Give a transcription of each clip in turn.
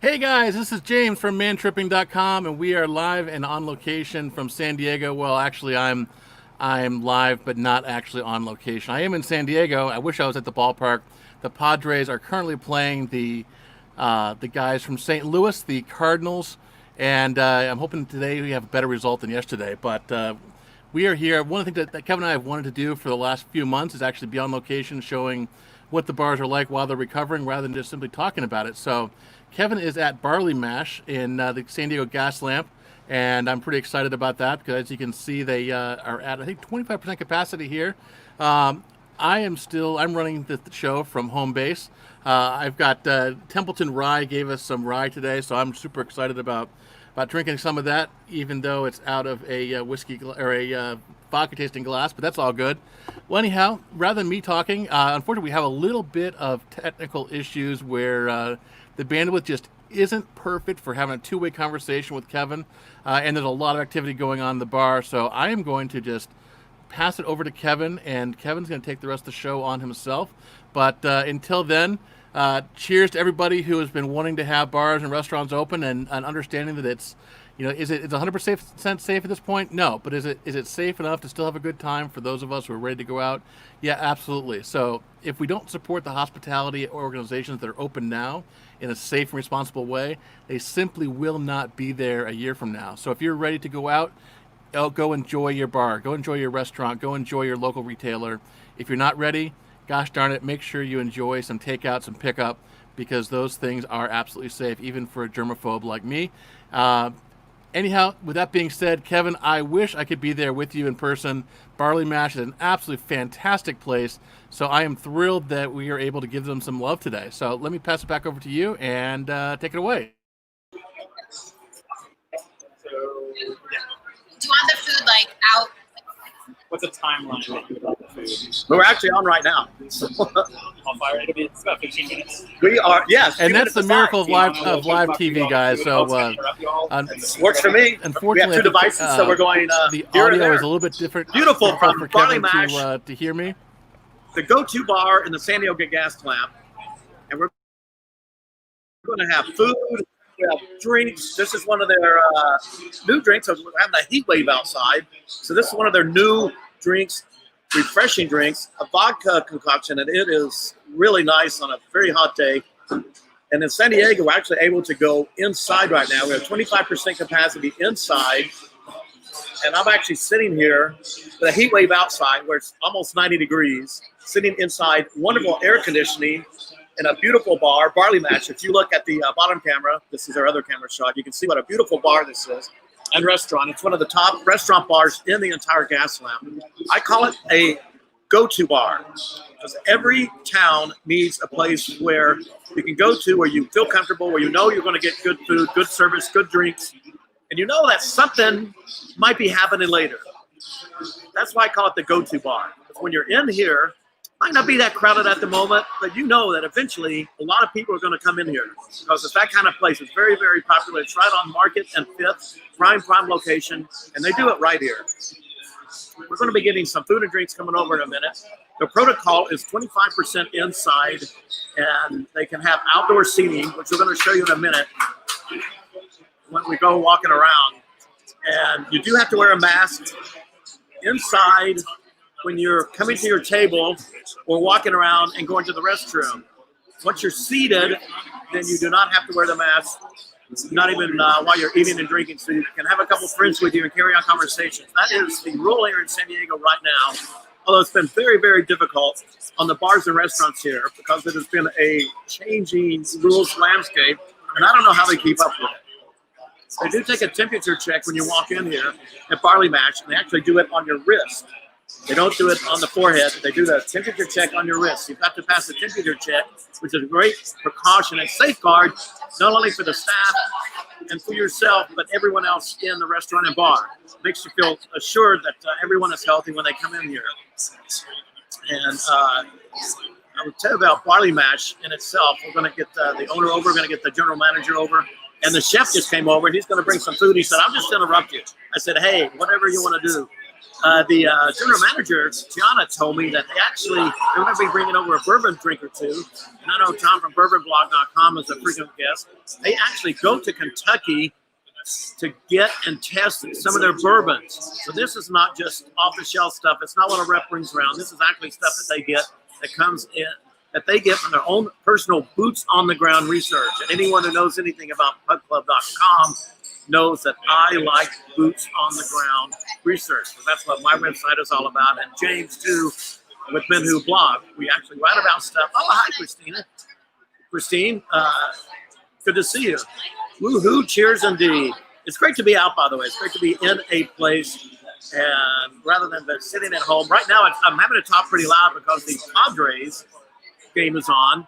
Hey guys, this is James from mantripping.com, and we are live and on location from San Diego. Well, actually, I'm live, but not actually on location. I am in San Diego. I wish I was at the ballpark. The Padres are currently playing the guys from St. Louis, the Cardinals, and I'm hoping today we have a better result than yesterday. But we are here. One of the things that Kevin and I have wanted to do for the last few months is actually be on location, showing what the bars are like while they're recovering, rather than just simply talking about it. So Kevin is at Barleymash in the San Diego Gaslamp, and I'm pretty excited about that because, as you can see, they are at, I think, 25% capacity here. I'm running the show from home base. I've got Templeton Rye gave us some rye today, so I'm super excited about drinking some of that, even though it's out of a whiskey or a vodka tasting glass, but that's all good. Well, anyhow, rather than me talking, unfortunately, we have a little bit of technical issues where the bandwidth just isn't perfect for having a two-way conversation with Kevin, and there's a lot of activity going on in the bar, so I am going to just pass it over to Kevin, and Kevin's going to take the rest of the show on himself. But until then, cheers to everybody who has been wanting to have bars and restaurants open, and understanding that it's, is it's 100% safe at this point? No, but is it safe enough to still have a good time for those of us who are ready to go out? Yeah, absolutely. So if we don't support the hospitality organizations that are open now in a safe and responsible way, they simply will not be there a year from now. So if you're ready to go out, go enjoy your bar, go enjoy your restaurant, go enjoy your local retailer. If you're not ready, gosh darn it, make sure you enjoy some takeout, some pickup, because those things are absolutely safe, even for a germaphobe like me. Anyhow, with that being said, Kevin, I wish I could be there with you in person. Barleymash is an absolutely fantastic place, so I am thrilled that we are able to give them some love today. So let me pass it back over to you and take it away. So, yeah. Do you want the food like out? What's a timeline that you would like the food? We're actually on right now. I'll fire it. It's about 15 minutes. We are, yes. And that's the miracle of live TV, guys. So works for me. Unfortunately, we have two devices, so we're going the here and audio there. is a little bit different. Beautiful for from Kevin Barleymash. to hear me. The go-to bar in the San Diego Gaslamp, and we're going to have food. We have drinks. This is one of their new drinks. So we're having a heat wave outside. So this is one of their new drinks, refreshing drinks, a vodka concoction, and it is really nice on a very hot day. And in San Diego, we're actually able to go inside right now. We have 25% capacity inside. And I'm actually sitting here with a heat wave outside where it's almost 90 degrees, sitting inside wonderful air conditioning in a beautiful bar, Barleymash. If you look at the bottom camera, this is our other camera shot, you can see what a beautiful bar this is, and restaurant. It's one of the top restaurant bars in the entire Gaslamp. I call it a go-to bar because every town needs a place where you can go to, where you feel comfortable, where you know you're going to get good food, good service, good drinks, and you know that something might be happening later. That's why I call it the go-to bar. When you're in here, might not be that crowded at the moment, but you know that eventually a lot of people are going to come in here because it's that kind of place. It's very, very popular. It's right on Market and 5th, prime location, and they do it right here. We're going to be getting some food and drinks coming over in a minute. The protocol is 25% inside, and they can have outdoor seating, which we're going to show you in a minute when we go walking around. And you do have to wear a mask inside when you're coming to your table or walking around and going to the restroom. Once you're seated, then you do not have to wear the mask, not even while you're eating and drinking, so you can have a couple friends with you and carry on conversations. That is the rule here in San Diego right now, although it's been very, very difficult on the bars and restaurants here because it has been a changing rules landscape, and I don't know how they keep up with it. They do take a temperature check when you walk in here at Barleymash, and they actually do it on your wrist. They don't do it on the forehead. They do the temperature check on your wrist. You've got to pass the temperature check, which is a great precaution and safeguard, not only for the staff and for yourself, but everyone else in the restaurant and bar. It makes you feel assured that everyone is healthy when they come in here. And I will tell you about Barleymash in itself. We're going to get the owner over. We're going to get the general manager over. And the chef just came over, and he's going to bring some food. He said, I'll just interrupt you. I said, hey, whatever you want to do. The general manager, Jonna, told me that they're going to be bringing over a bourbon drink or two. And I know Tom from bourbonblog.com is a frequent guest. They actually go to Kentucky to get and test some of their bourbons. So this is not just off-the-shelf stuff. It's not what a rep brings around. This is actually stuff that they get that comes in, that they get from their own personal boots-on-the-ground research. And anyone who knows anything about PubClub.com knows that I like boots-on-the-ground research. So that's what my website is all about. And James, too, with Men Who Blog. We actually write about stuff. Oh, hi, Christina. Christine, good to see you. Woohoo, cheers indeed. It's great to be out, by the way. It's great to be in a place, and rather than sitting at home. Right now, I'm having to talk pretty loud because the Padres game is on.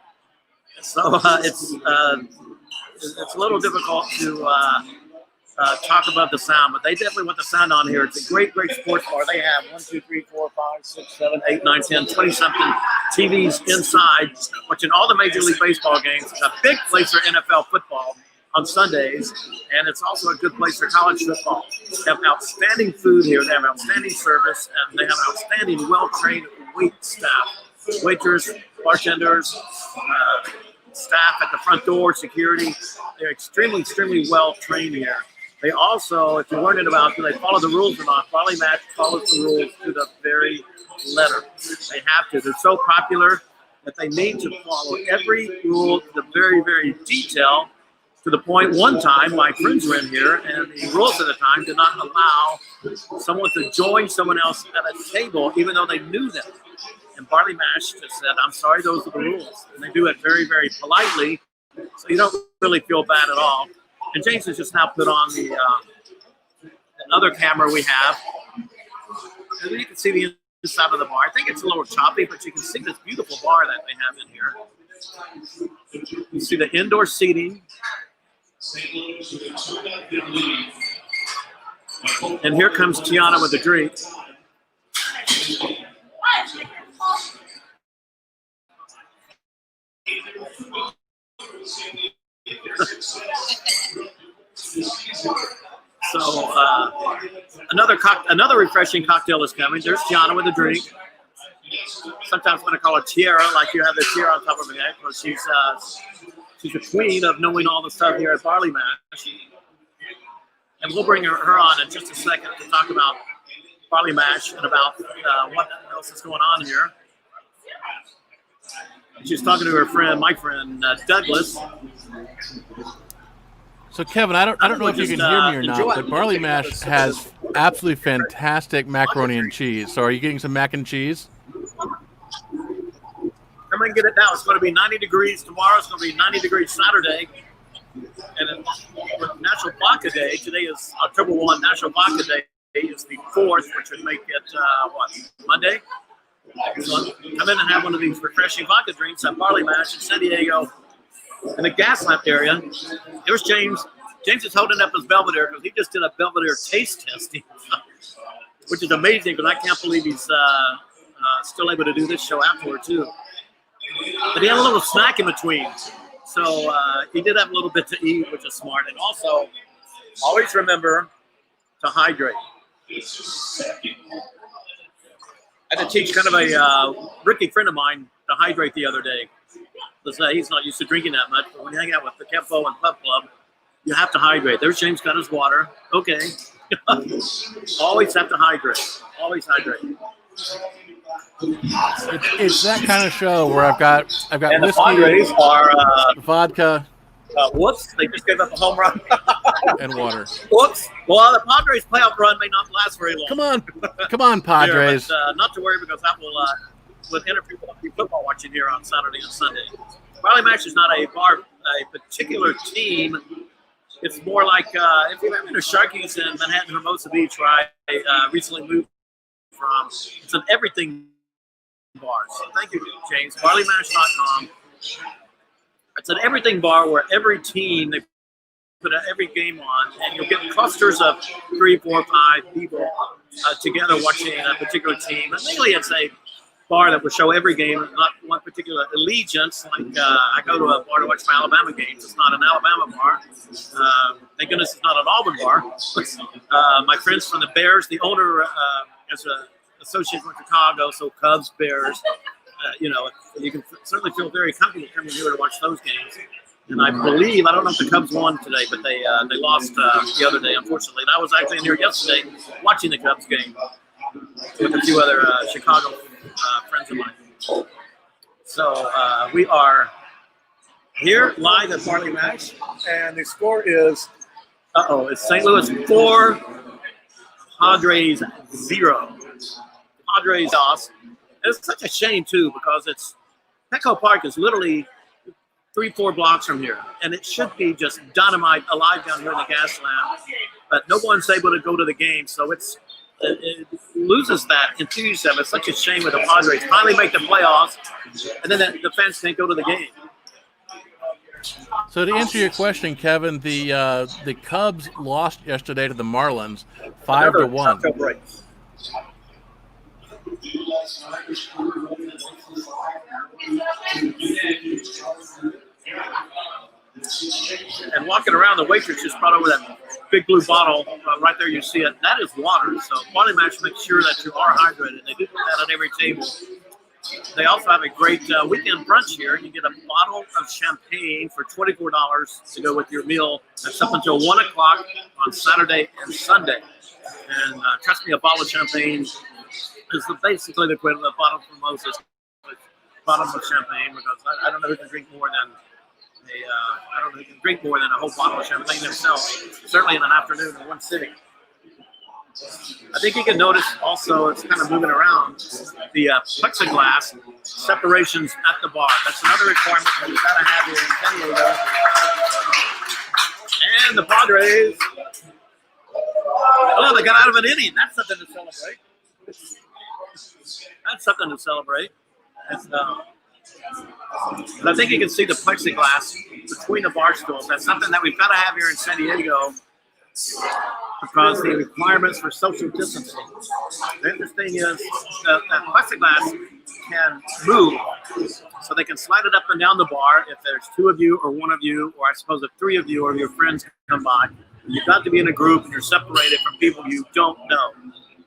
So it's a little difficult to talk about the sound, but they definitely want the sound on here. It's a great, great sports bar. They have 1, 2, 3, 4, 5, 6, 7, 8, 9, 10, 20-something TVs inside, watching all the Major League Baseball games. It's a big place for NFL football on Sundays, and it's also a good place for college football. They have outstanding food here. They have outstanding service, and they have outstanding, well-trained wait staff, waiters, bartenders, staff at the front door, security. They're extremely, extremely well-trained here. They also, if you're wondering about do they follow the rules or not, Barleymash follows the rules to the very letter. They have to. They're so popular that they need to follow every rule to the very, very detail, to the point one time my friends were in here and the rules at the time did not allow someone to join someone else at a table even though they knew them. And Barleymash just said, I'm sorry, those are the rules. And they do it very, very politely, so you don't really feel bad at all. And James has just now put on the other camera we have. And you can see the inside of the bar. I think it's a little choppy, but you can see this beautiful bar that they have in here. You see the indoor seating. And here comes Tiana with a drink. So another refreshing cocktail is coming. There's Jonna with a drink. Sometimes I'm going to call her Tiara, like you have the tiara on top of her head, because she's the queen of knowing all the stuff here at Barleymash. And we'll bring her on in just a second to talk about Barleymash and about what else is going on here. She's talking to her friend, my friend Douglas. So Kevin, I don't know if you can hear me or not, but Barleymash has absolutely fantastic macaroni and cheese. So are you getting some mac and cheese? I'm going to get it now. It's going to be 90 degrees tomorrow. It's going to be 90 degrees Saturday. And with National Vodka Day, today is October 1. National Vodka Day is the 4th, which would make it, Monday? So come in and have one of these refreshing vodka drinks at Barleymash in San Diego in the Gaslamp area. There's James. James is holding up his Belvedere because he just did a Belvedere taste testing, which is amazing because I can't believe he's still able to do this show afterward too. But he had a little snack in between. So he did have a little bit to eat, which is smart. And also, always remember to hydrate. I had to teach kind of a rookie friend of mine to hydrate the other day. Because he's not used to drinking that much, but when you hang out with the Kempo and PubClub, you have to hydrate. There's James got his water. Okay. Always have to hydrate. Always hydrate. It's that kind of show where I've got and whiskey, the Padres are vodka, whoops, they just gave up a home run. and water. Whoops. Well, the Padres playoff run may not last very long. Come on, Padres. Here, but, not to worry because that will interfere with football watching here on Saturday and Sunday. Barleymash is not a particular team. It's more like if you've been to Sharky's in Manhattan, Hermosa Beach, where I recently moved from. It's an everything bar. So thank you, James. Barleymash.com. It's an everything bar where every team, they put every game on, and you'll get clusters of 3, 4, 5 people together watching a particular team. And mainly it's a bar that will show every game, not one particular allegiance. Like I go to a bar to watch my Alabama games. It's not an Alabama bar. Thank goodness it's not an Auburn bar. My friends from the Bears, the owner as a associate with Chicago, so Cubs, Bears, you can certainly feel very comfortable coming here to watch those games. And I believe, I don't know if the Cubs won today, but they lost the other day, unfortunately. And I was actually in here yesterday watching the Cubs game with a few other Chicago friends of mine. So we are here live at Barleymash, and the score is, it's St. Louis 4, Padres 0. Padres lost. It's such a shame, too, because Pickle Park is literally 3-4 blocks from here, and it should be just dynamite alive down here in the Gaslamp, but no one's able to go to the game, so it loses that enthusiasm. It's such a shame when the Padres finally make the playoffs, and then the fans can't go to the game. So to answer your question, Kevin, the Cubs lost yesterday to the Marlins, 5-1. And walking around, the waitress just brought over that big blue bottle. Right there, you see it. That is water. So Barleymash makes sure that you are hydrated. They do put that on every table. They also have a great weekend brunch here. You get a bottle of champagne for $24 to go with your meal. That's up until 1 o'clock on Saturday and Sunday. And trust me, a bottle of champagne is basically the equivalent of a bottle of mimosas, bottle of champagne, because I don't know who can drink more than a whole bottle of champagne themselves, certainly in an afternoon in one sitting. I think you can notice also it's kind of moving around the plexiglass separations at the bar. That's another requirement that we've got to have here in San Diego. And the Padres, they got out of an inning. That's something to celebrate. That's something to celebrate. But I think you can see the plexiglass between the bar stools. That's something that we've got to have here in San Diego because the requirements for social distancing. The interesting is that plexiglass can move, so they can slide it up and down the bar if there's 2 of you or 1 of you, or I suppose if 3 of you or your friends come by. You've got to be in a group and you're separated from people you don't know.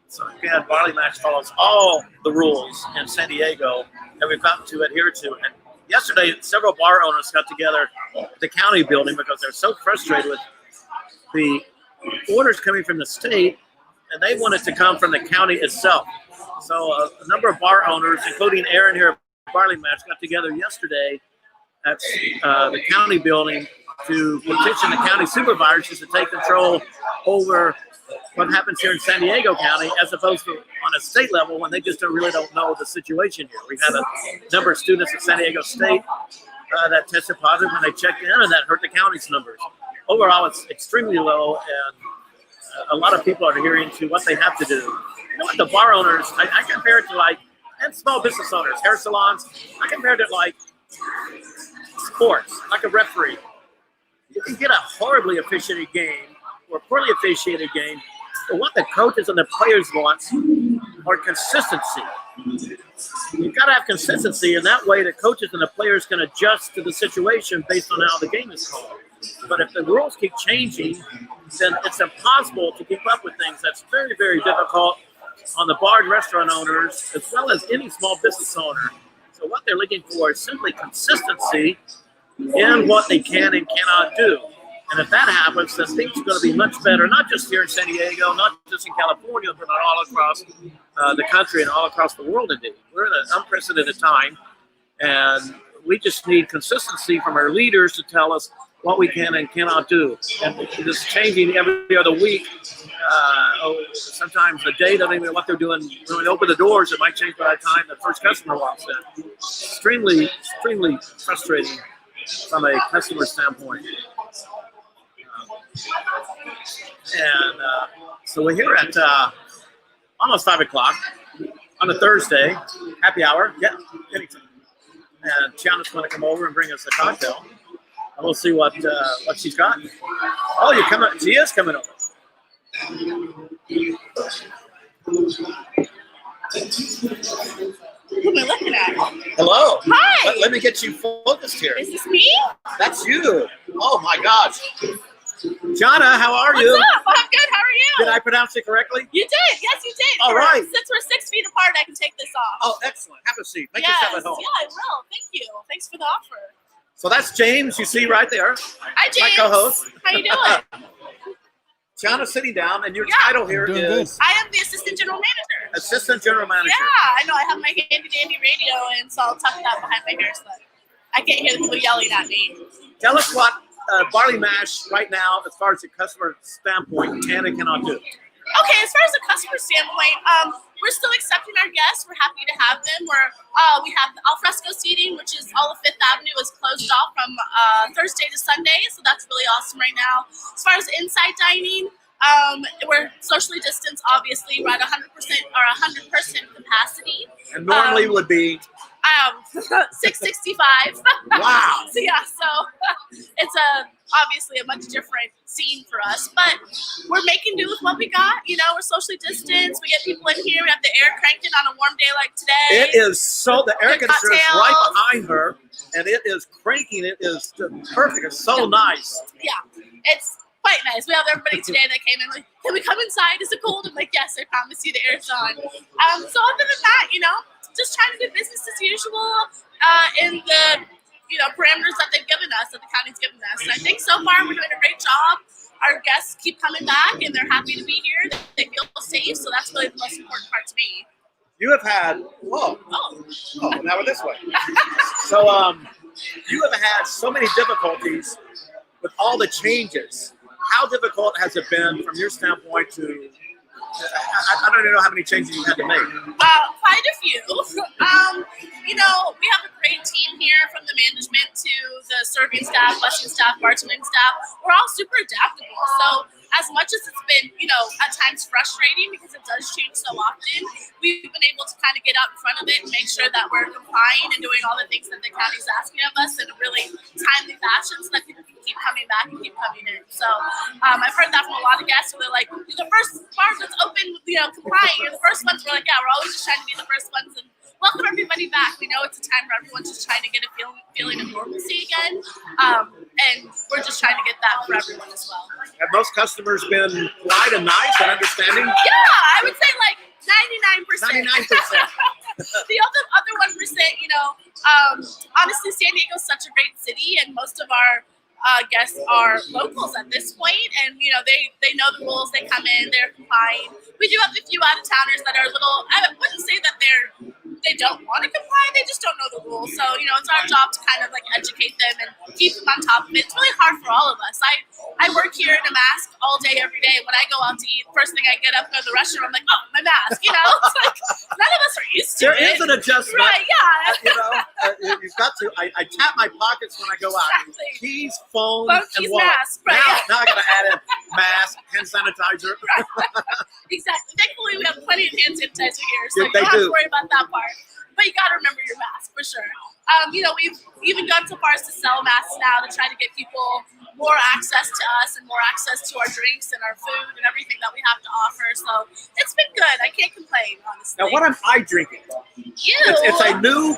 So again, Barleymash follows all the rules in San Diego that we've got to adhere to. And yesterday, several bar owners got together at the county building because they're so frustrated with the orders coming from the state, and they wanted to come from the county itself. So a number of bar owners, including Aaron here at Barleymash, got together yesterday at the county building to petition the county supervisors to take control over what happens here in San Diego County, as opposed to on a state level when they just don't know the situation here. We've had a number of students at San Diego State that tested positive when they checked in, and that hurt the county's numbers. Overall, it's extremely low, and a lot of people are adhering to what they have to do. You know what, the bar owners, I compare it to and small business owners, hair salons, I compare it to sports, like a referee. You can get a horribly officiated game or poorly officiated game, but what the coaches and the players want are consistency. You've got to have consistency, and that way the coaches and the players can adjust to the situation based on how the game is called. But if the rules keep changing, then it's impossible to keep up with things. That's very, very difficult on the bar and restaurant owners, as well as any small business owner. So what they're looking for is simply consistency in what they can and cannot do. And if that happens, then things are going to be much better, not just here in San Diego, not just in California, but all across the country and all across the world indeed. We're in an unprecedented time, and we just need consistency from our leaders to tell us what we can and cannot do. And it's changing every other week. Sometimes the day doesn't even know what they're doing. When they open the doors, it might change by the time the first customer walks in. Extremely, extremely frustrating from a customer standpoint. So we're here at almost 5 o'clock on a Thursday, happy hour. Yeah, anytime. And Jonna's going to come over and bring us a cocktail. And we'll see what she's got. Oh, you're coming. She is coming over. Who am I looking at? Hello. Hi. Let me get you focused here. Is this me? That's you. Oh my gosh. Jonna, how are you? What's up? I'm good. How are you? Did I pronounce it correctly? You did. Yes, you did. All right. Since we're 6 feet apart, I can take this off. Oh, excellent. Have a seat. Make yes. yourself at home. Yeah, I will. Thank you. Thanks for the offer. So that's James. You see right there. Hi, James. My co-host. How you doing? Jonna's sitting down, and your Yeah. title here Doing is I am the assistant general manager. assistant general manager. Yeah, I know. I have my handy dandy radio, and so I'll tuck that behind my hair so that I can't hear the people yelling at me. Tell us what Barleymash right now, as far as the customer standpoint, can and cannot do. Okay, as far as the customer standpoint, we're still accepting our guests. We're happy to have them. We have the alfresco seating, which is all of Fifth Avenue is closed off from Thursday to Sunday, so that's really awesome right now. As far as inside dining, we're socially distanced. Obviously, we're at 100% or 100% capacity. And normally would be 665. Wow. So yeah, so it's obviously a much different scene for us, but we're making do with what we got. You know, we're socially distanced. We get people in here. We have the air cranked on a warm day like today. It is so, the air Good conditioner is cocktails. right behind her, and it is cranking. It is perfect. It's so nice. Yeah, it's quite nice. We have everybody today that came in like, can we come inside? Is it cold? I'm like, yes, I promise you the air's on. So other than that, you know, just trying to do business as usual in the parameters that they've given us, that the county's given us. And I think so far we're doing a great job. Our guests keep coming back, and they're happy to be here. They feel safe, so that's really the most important part to me. You have had, oh, now we're this way. So you have had so many difficulties with all the changes. How difficult has it been from your standpoint to, I don't even know how many changes you had to make. Quite a few. We have a great team here, from the management to the serving staff, busing staff, bartending staff. We're all super adaptable. So as much as it's been, at times frustrating because it does change so often, we've been able to kind of get out in front of it and make sure that we're complying and doing all the things that the county's asking of us in a really timely fashion so that people can keep coming back and keep coming in. So I've heard that from a lot of guests who are like, the first bar that's open, complying. You're the first ones. We're like, yeah, we're always just trying to be the first ones and welcome everybody back. We know it's a time where everyone's just trying to get a feeling of normalcy again. And we're just trying to get that for everyone as well. Have most customers been polite and nice and understanding? Yeah, I would say like 99%. 99%. The other 1%, honestly, San Diego's such a great city, and most of our guests are locals at this point, and they know the rules. They come in, they're complying. We do have a few out of towners that are a little. I wouldn't say that they don't want to comply. They just don't know the rules. So it's our job to kind of like educate them and keep them on top of it. It's really hard for all of us. I work here in a mask all day, every day. When I go out to eat, first thing I get up, go to the restaurant, I'm like, oh, my mask. It's like none of us are used to There it. is an adjustment. Right? Yeah. You've got to. I tap my pockets when I go out. Exactly. Keys, phone, Keys, and wallet. mask. Right. Now I got to add in mask, hand sanitizer. Right. Exactly. Thankfully, we have plenty of hand sanitizer here, so Yeah, you don't have do. to worry about that part. But you got to remember your mask for sure. We've even gone so far as to sell masks now to try to get people more access to us and more access to our drinks and our food and everything that we have to offer. So it's been good. I can't complain, honestly. Now, what am I drinking? It's a new,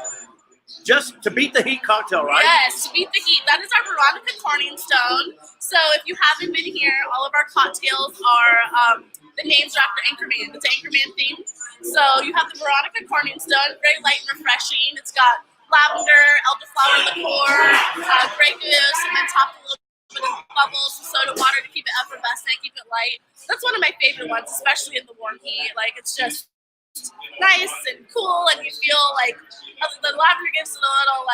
just to beat the heat cocktail, right? Yes, to beat the heat. That is our Veronica Corning Stone. So if you haven't been here, all of our cocktails are, the names are after Anchorman. It's Anchorman themed. So you have the Veronica Corning Stone, very light and refreshing. It's got lavender, elderflower liqueur, Grey Goose, and then topped a little bit of bubbles, some soda water to keep it effervescent, keep it light. That's one of my favorite ones, especially in the warm heat. Like, it's just nice and cool, and you feel like the lavender gives it a little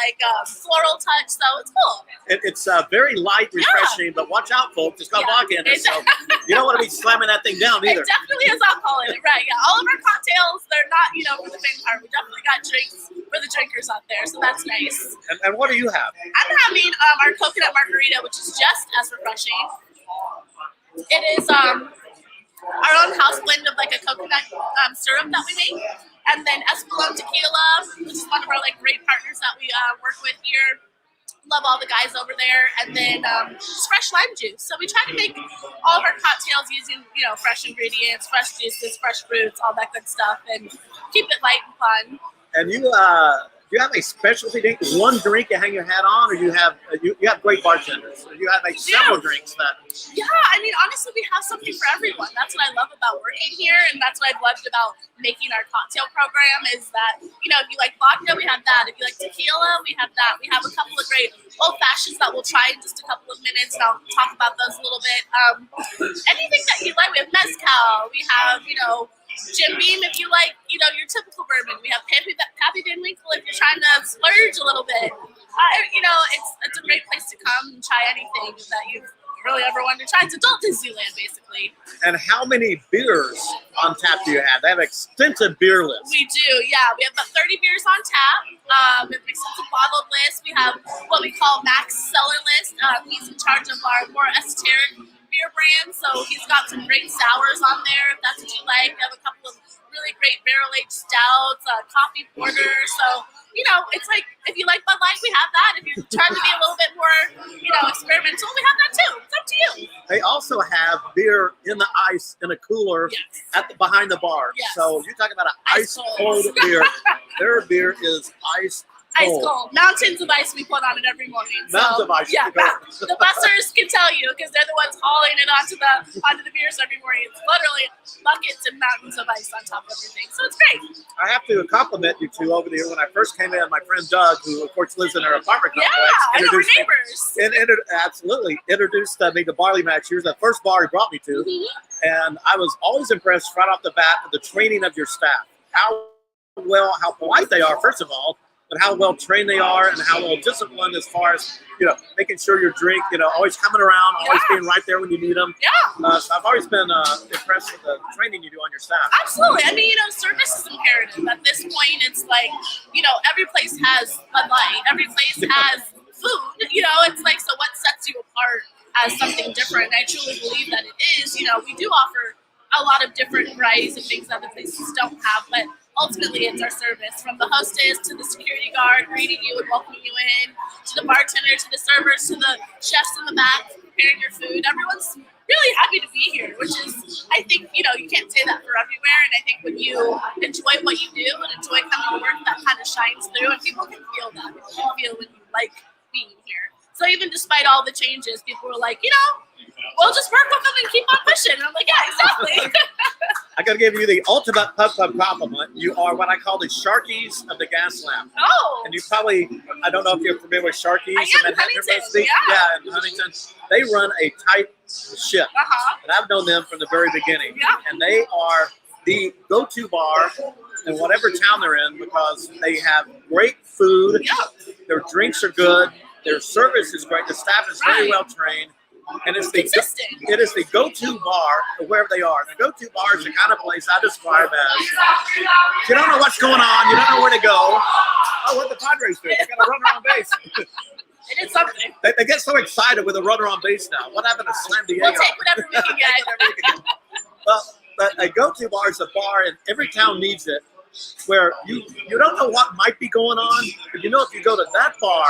floral touch, so it's cool. It's very light, refreshing, but watch out, folks. It's got vodka in it, so you don't want to be slamming that thing down either. It definitely has alcohol in it, right? Yeah, all of our cocktails, they're not, for the faint part. We definitely got drinks for the drinkers out there, so that's nice. And what do you have? I'm having our coconut margarita, which is just as refreshing. It is our own house blend of like a coconut syrup that we make, and then Espolón tequila, which is one of our great partners that we work with here. Love all the guys over there, and then just fresh lime juice. So we try to make all of our cocktails using fresh ingredients, fresh juices, fresh fruits, all that good stuff, and keep it light and fun. And you Do you have a specialty drink, one drink you hang your hat on, or you have great bartenders? Or you have like several drinks that. Yeah, I mean, honestly, we have something for everyone. That's what I love about working here, and that's what I've loved about making our cocktail program is that, you know, if you like vodka, we have that. If you like tequila, we have that. We have a couple of great old fashions that we'll try in just a couple of minutes, and I'll talk about those a little bit. Anything that you like, we have mezcal. We have, you know, Jim Beam if you like, you know, your typical bourbon. We have Pappy Van Winkle if you're trying to splurge a little bit. You know, it's a great place to come and try anything that you've really ever wanted to try. It's adult Disneyland, basically. And how many beers on tap do you have? They have an extensive beer list. We do, yeah. We have about 30 beers on tap. We have an extensive bottled list. We have what we call Max Cellar List. He's in charge of our more esoteric beer brand, so he's got some great sours on there if that's what you like. We have a couple of really great barrel-aged stouts, coffee porter. So, you know, it's like if you like Bud Light, we have that. If you're trying to be a little bit more, you know, experimental, we have that too. It's up to you. They also have beer in the ice in a cooler behind the bar. Yes. So you're talking about an ice cold. cold beer. Their beer is ice cold. Mountains of ice we put on it every morning. Mountains of ice. Yeah, the bussers can tell you because they're the ones hauling it onto the beers every morning. It's literally buckets and mountains of ice on top of everything. So it's great. I have to compliment you two over there. When I first came in, my friend Doug, who of course lives in our apartment complex, I know, we're introduced neighbors. absolutely introduced me to Barleymash. Here's the first bar he brought me to, and I was always impressed right off the bat with the training of your staff. How polite they are, first of all, but how well trained they are and how well disciplined as far as, you know, making sure your drink, you know, always coming around, always being right there when you need them. Yeah. So I've always been impressed with the training you do on your staff. Absolutely. I mean, you know, service is imperative. At this point, it's like, you know, every place has Bud Light. Every place has food. You know, it's like, so what sets you apart as something different? I truly believe that it is. You know, we do offer a lot of different varieties and things that other places don't have, but ultimately it's our service, from the hostess to the security guard greeting you and welcoming you in, to the bartender, to the servers, to the chefs in the back preparing your food. Everyone's really happy to be here, which is, I think, you know, you can't say that for everywhere, and I think when you enjoy what you do and enjoy coming to work, that kind of shines through, and people can feel that. People can feel when you like being here. So even despite all the changes, people were like, you know, we'll just work with them and keep on pushing. And I'm like, yeah, exactly. I got to give you the ultimate PubClub compliment. You are what I call the Sharkies of the Gaslamp. Oh. And you probably, I don't know if you're familiar with Sharkies. I am, Huntington, Yeah, in Huntington. They run a tight ship. And I've known them from the very beginning. Yeah. And they are the go-to bar in whatever town they're in because they have great food. Yeah. Their drinks are good. Their service is great. The staff is very well trained. And it's consistent. It is the go-to bar wherever they are. The go-to bar is the kind of place I describe as you don't know what's going on, you don't know where to go. Oh, what the Padres do? They got a runner on base. It is something. They get so excited with a runner on base now. What happened to Slam Diego? We'll take whatever we can get. Well, but a go-to bar is a bar, and every town needs it, where you don't know what might be going on, but you know if you go to that bar,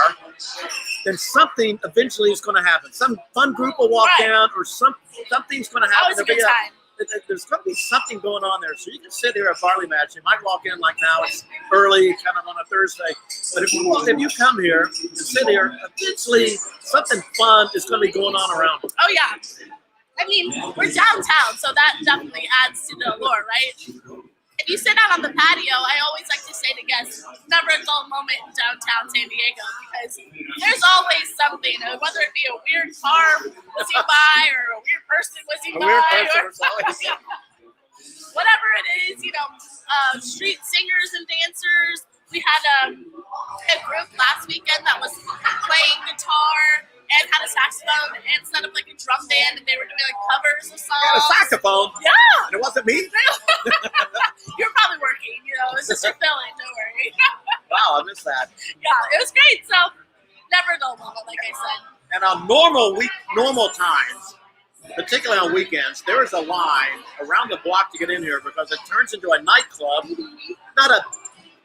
then something eventually is going to happen. Some fun group will walk in, or something's going to happen. Always a good time. There's going to be something going on there. So you can sit here at Barleymash. You might walk in like now. It's early, kind of on a Thursday. But if you come here and sit here, eventually something fun is going to be going on around you. Oh, yeah. I mean, we're downtown, so that definitely adds to the allure, right? If you sit out on the patio, I always like to say to guests, never a dull moment in downtown San Diego, because there's always something, whether it be a weird car whizzing by or a weird person whizzing by, whatever it is, you know, street singers and dancers. We had a group last weekend that was playing guitar and had a saxophone and set up like a drum band, and they were doing like covers of songs. You had a saxophone? Yeah. And it wasn't me? You're probably working, you know, it's just your filling, don't worry. Wow, I missed that. Yeah, it was great. So never a dull moment, like I said. And on normal times, particularly on weekends, there is a line around the block to get in here because it turns into a nightclub, not a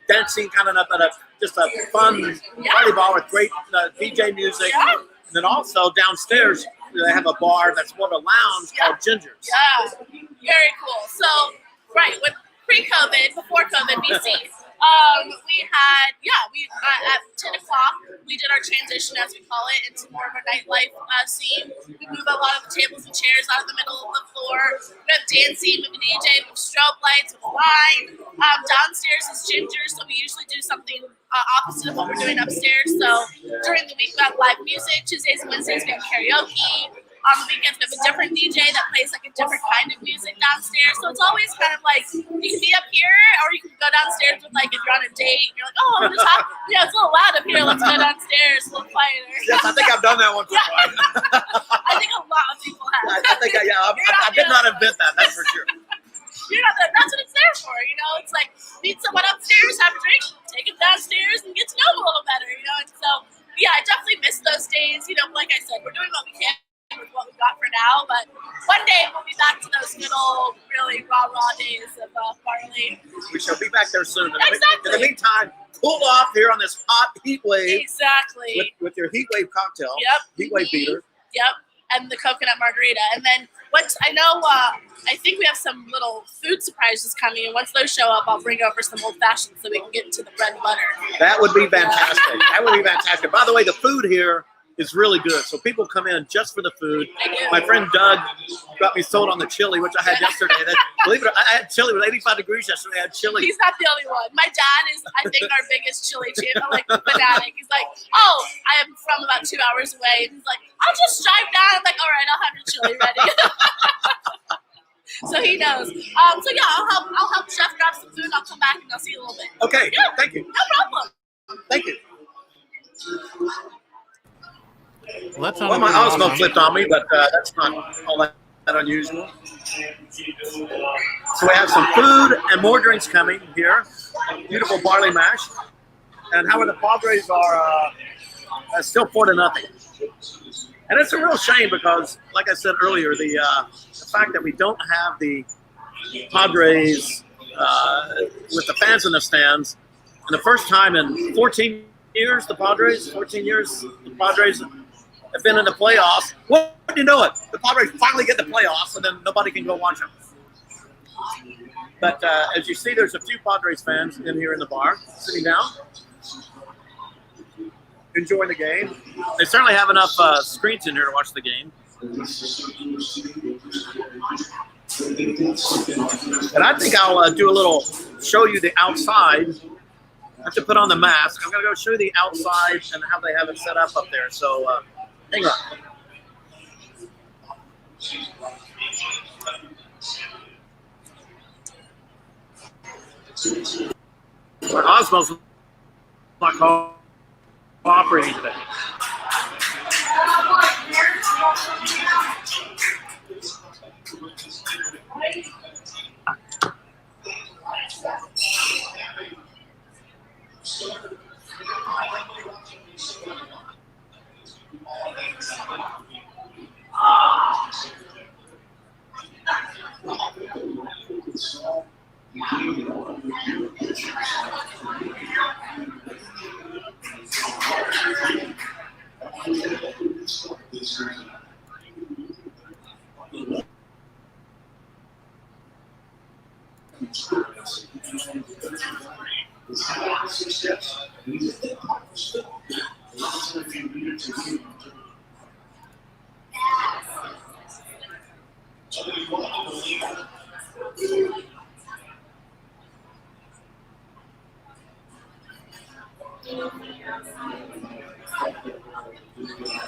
dancing kind of, but just a fun party bar with great DJ music. Yeah. And then also downstairs, they have a bar that's more of a lounge called Ginger's. Yeah, very cool. So, right, when pre-COVID, before COVID, BC, At 10 o'clock, we did our transition, as we call it, into more of a nightlife scene. We moved a lot of the tables and chairs out of the middle of the floor. We have dancing with the DJ, with strobe lights, with wine. Downstairs is ginger, so we usually do something opposite of what we're doing upstairs. So during the week, we have live music. Tuesdays and Wednesdays, we have karaoke. On the weekends, we have a different DJ that plays like a different kind of music downstairs. So it's always kind of like, you can be up here or you can go downstairs with like, if you're on a date, and you're like, oh, I'm going to talk. Yeah, it's a little loud up here. Let's go downstairs, a little quieter. Yes, I think I've done that once or twice. I think a lot of people have. I did not invent that, that's for sure. That's what it's there for, you know? It's like, meet someone upstairs, have a drink, take them downstairs, and get to know them a little better, you know? And so, yeah, I definitely miss those days. You know, like I said, we're doing what we can with what we've got for now, but one day we'll be back to those good old, really raw days of Barley. We shall be back there soon. Exactly. In the meantime, cool off here on this hot heat wave. Exactly. With your heat wave cocktail. Yep. Heat wave beater. Yep. And the coconut margarita. And then once I know, I think we have some little food surprises coming, and once those show up, I'll bring over some old fashions so we can get into the bread and butter. That would be fantastic. That would be fantastic. By the way, the food here is really good. So people come in just for the food. My friend Doug got me sold on the chili, which I had yesterday. Believe it or not, I had chili with 85 degrees yesterday. I had chili. He's not the only one. My dad is, I think, our biggest chili champ, like fanatic. He's like, oh, I am from about 2 hours away. And he's like, I'll just drive down. I'm like, all right, I'll have your chili ready. So he knows. So yeah, I'll help Chef grab some food. I'll come back and I'll see you a little bit. Okay. Yeah, Thank you. No problem. Thank you. Well, Well, my Osmo flipped on me, but that's not all that unusual. So we have some food and more drinks coming here. Beautiful Barleymash. And however, the Padres are still 4-0. And it's a real shame because, like I said earlier, the fact that we don't have the Padres with the fans in the stands, and the first time in 14 years, the Padres have been in the playoffs. Well, you know it. The Padres finally get the playoffs, and then nobody can go watch them. But as you see, there's a few Padres fans in here in the bar, sitting down, enjoying the game. They certainly have enough screens in here to watch the game. And I think I'll show you the outside. I have to put on the mask. I'm going to go show you the outside and how they have it set up there. So hang on. Osmo's not cooperating today.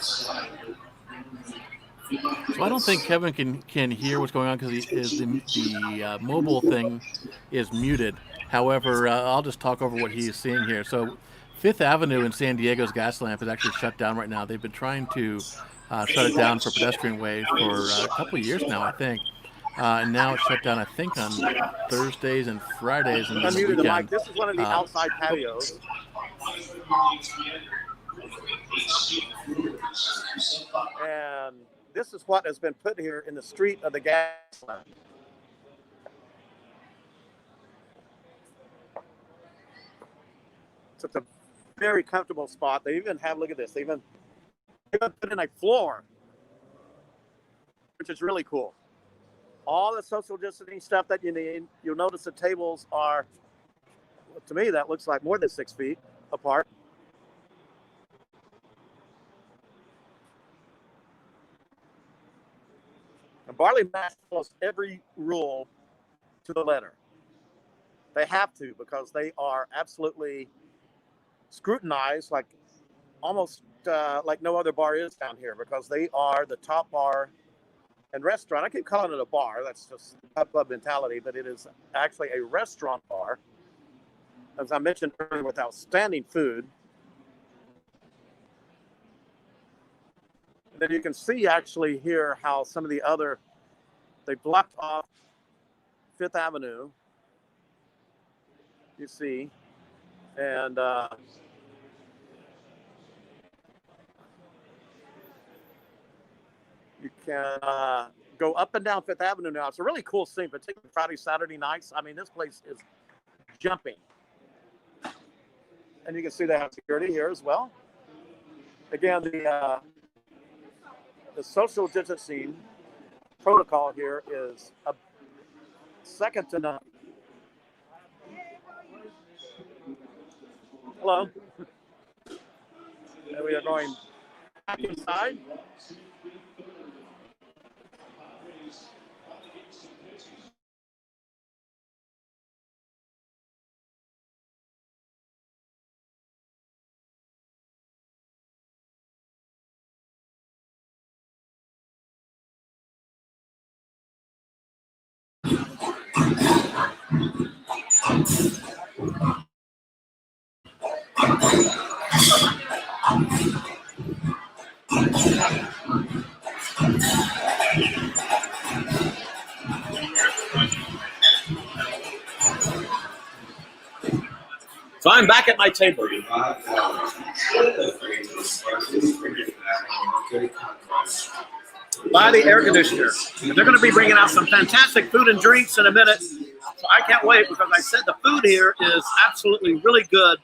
So I don't think Kevin can hear what's going on because the mobile thing is muted. However, I'll just talk over what he's seeing here. So Fifth Avenue in San Diego's Gaslamp is actually shut down right now. They've been trying to shut it down for pedestrian way for a couple of years now, I think. And now it's shut down, I think, on Thursdays and Fridays and the weekend. The mic. This is one of the outside patios. And this is what has been put here in the street of the Gaslamp. So it's a very comfortable spot. They even have, look at this, they even put in a floor, which is really cool. All the social distancing stuff that you need. You'll notice the tables are to me, that looks like more than 6 feet apart. And Barleymash follows every rule to the letter. They have to, because they are absolutely scrutinized, like almost like no other bar is down here, because they are the top bar and restaurant. I keep calling it a bar. That's just PubClub mentality, but it is actually a restaurant bar, as I mentioned earlier, with outstanding food. And then you can see actually here how some of the other, they blocked off Fifth Avenue, you see, and you can go up and down Fifth Avenue now. It's a really cool scene, particularly Friday, Saturday nights. I mean, this place is jumping. And you can see they have security here as well. Again, the social distancing protocol here is a second to none. Hello. And we are going back inside. So I'm back at my table. By the air conditioner. And they're going to be bringing out some fantastic food and drinks in a minute. So I can't wait, because I said the food here is absolutely really good.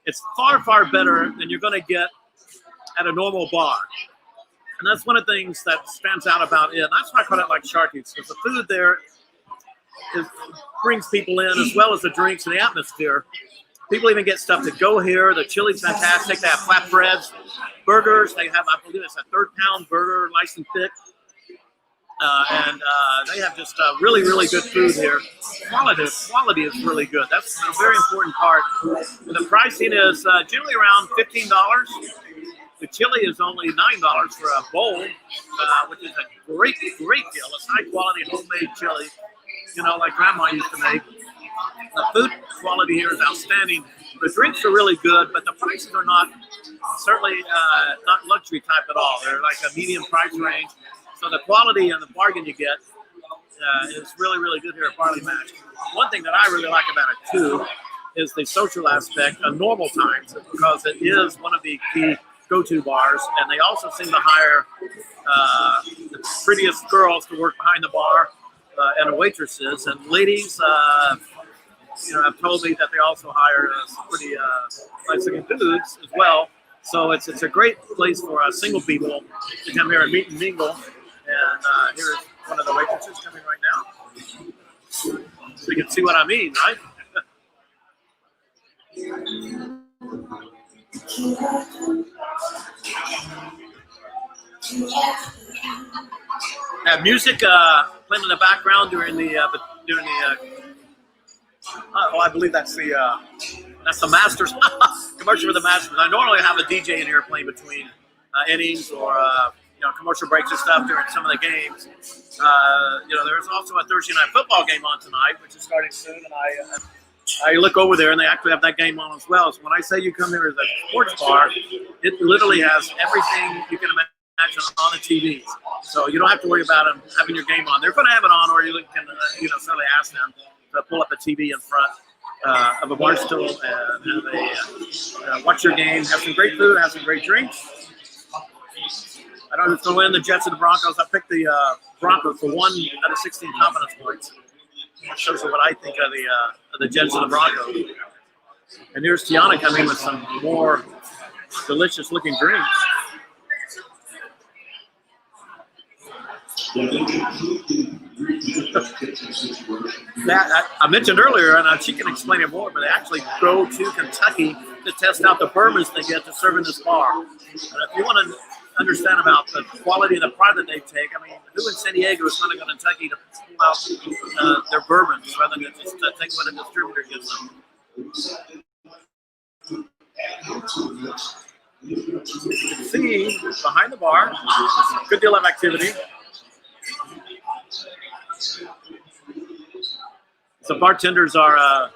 It's far, far better than you're going to get at a normal bar. And that's one of the things that stands out about it. And that's why I call it like Sharky's, because the food there brings people in, as well as the drinks and the atmosphere. People even get stuff to go here. The chili's fantastic. They have flatbreads, burgers. They have, I believe it's a 3rd-pound burger, nice and thick. And they have just really, really good food here. Quality is really good. That's a very important part. And the pricing is generally around $15. The chili is only $9 for a bowl, which is a great, great deal. It's high-quality homemade chili, you know, like Grandma used to make. The food quality here is outstanding. The drinks are really good, but the prices are not certainly not luxury type at all. They're like a medium price range. So the quality and the bargain you get is really, really good here at Barleymash. One thing that I really like about it too is the social aspect of normal times, because it is one of the key go-to bars, and they also seem to hire the prettiest girls to work behind the bar and waitresses, and ladies you know, have told me that they also hire some pretty nice-looking dudes as well. So it's a great place for single people to come here and meet and mingle. And here's one of the waitresses coming right now. So you can see what I mean, right? Have music playing in the background during the I believe that's the Masters commercial for the Masters. I normally have a DJ in here playing between innings or you know, commercial breaks and stuff during some of the games. You know, there's also a Thursday night football game on tonight, which is starting soon, and I look over there and they actually have that game on as well. So when I say you come here as a sports bar, it literally has everything you can imagine on the TV. So you don't have to worry about them having your game on. They're going to have it on, or you can you know, certainly ask them to pull up a TV in front of a bar stool and watch your game, have some great food, have some great drinks. I don't know who's going to win, the Jets or the Broncos. I picked the Broncos for 1 out of 16 confidence points. That shows you what I think of the Jets and the Broncos. And here's Jonna coming with some more delicious looking drinks. I mentioned earlier, and she can explain it more, but they actually go to Kentucky to test out the bourbons they get to serve in this bar. And if you want to understand about the quality of the product that they take, I mean, who in San Diego is going to go to Kentucky to pull out their bourbons rather than just take what a distributor gives them? You can see behind the bar, there's a good deal of activity. The bartenders are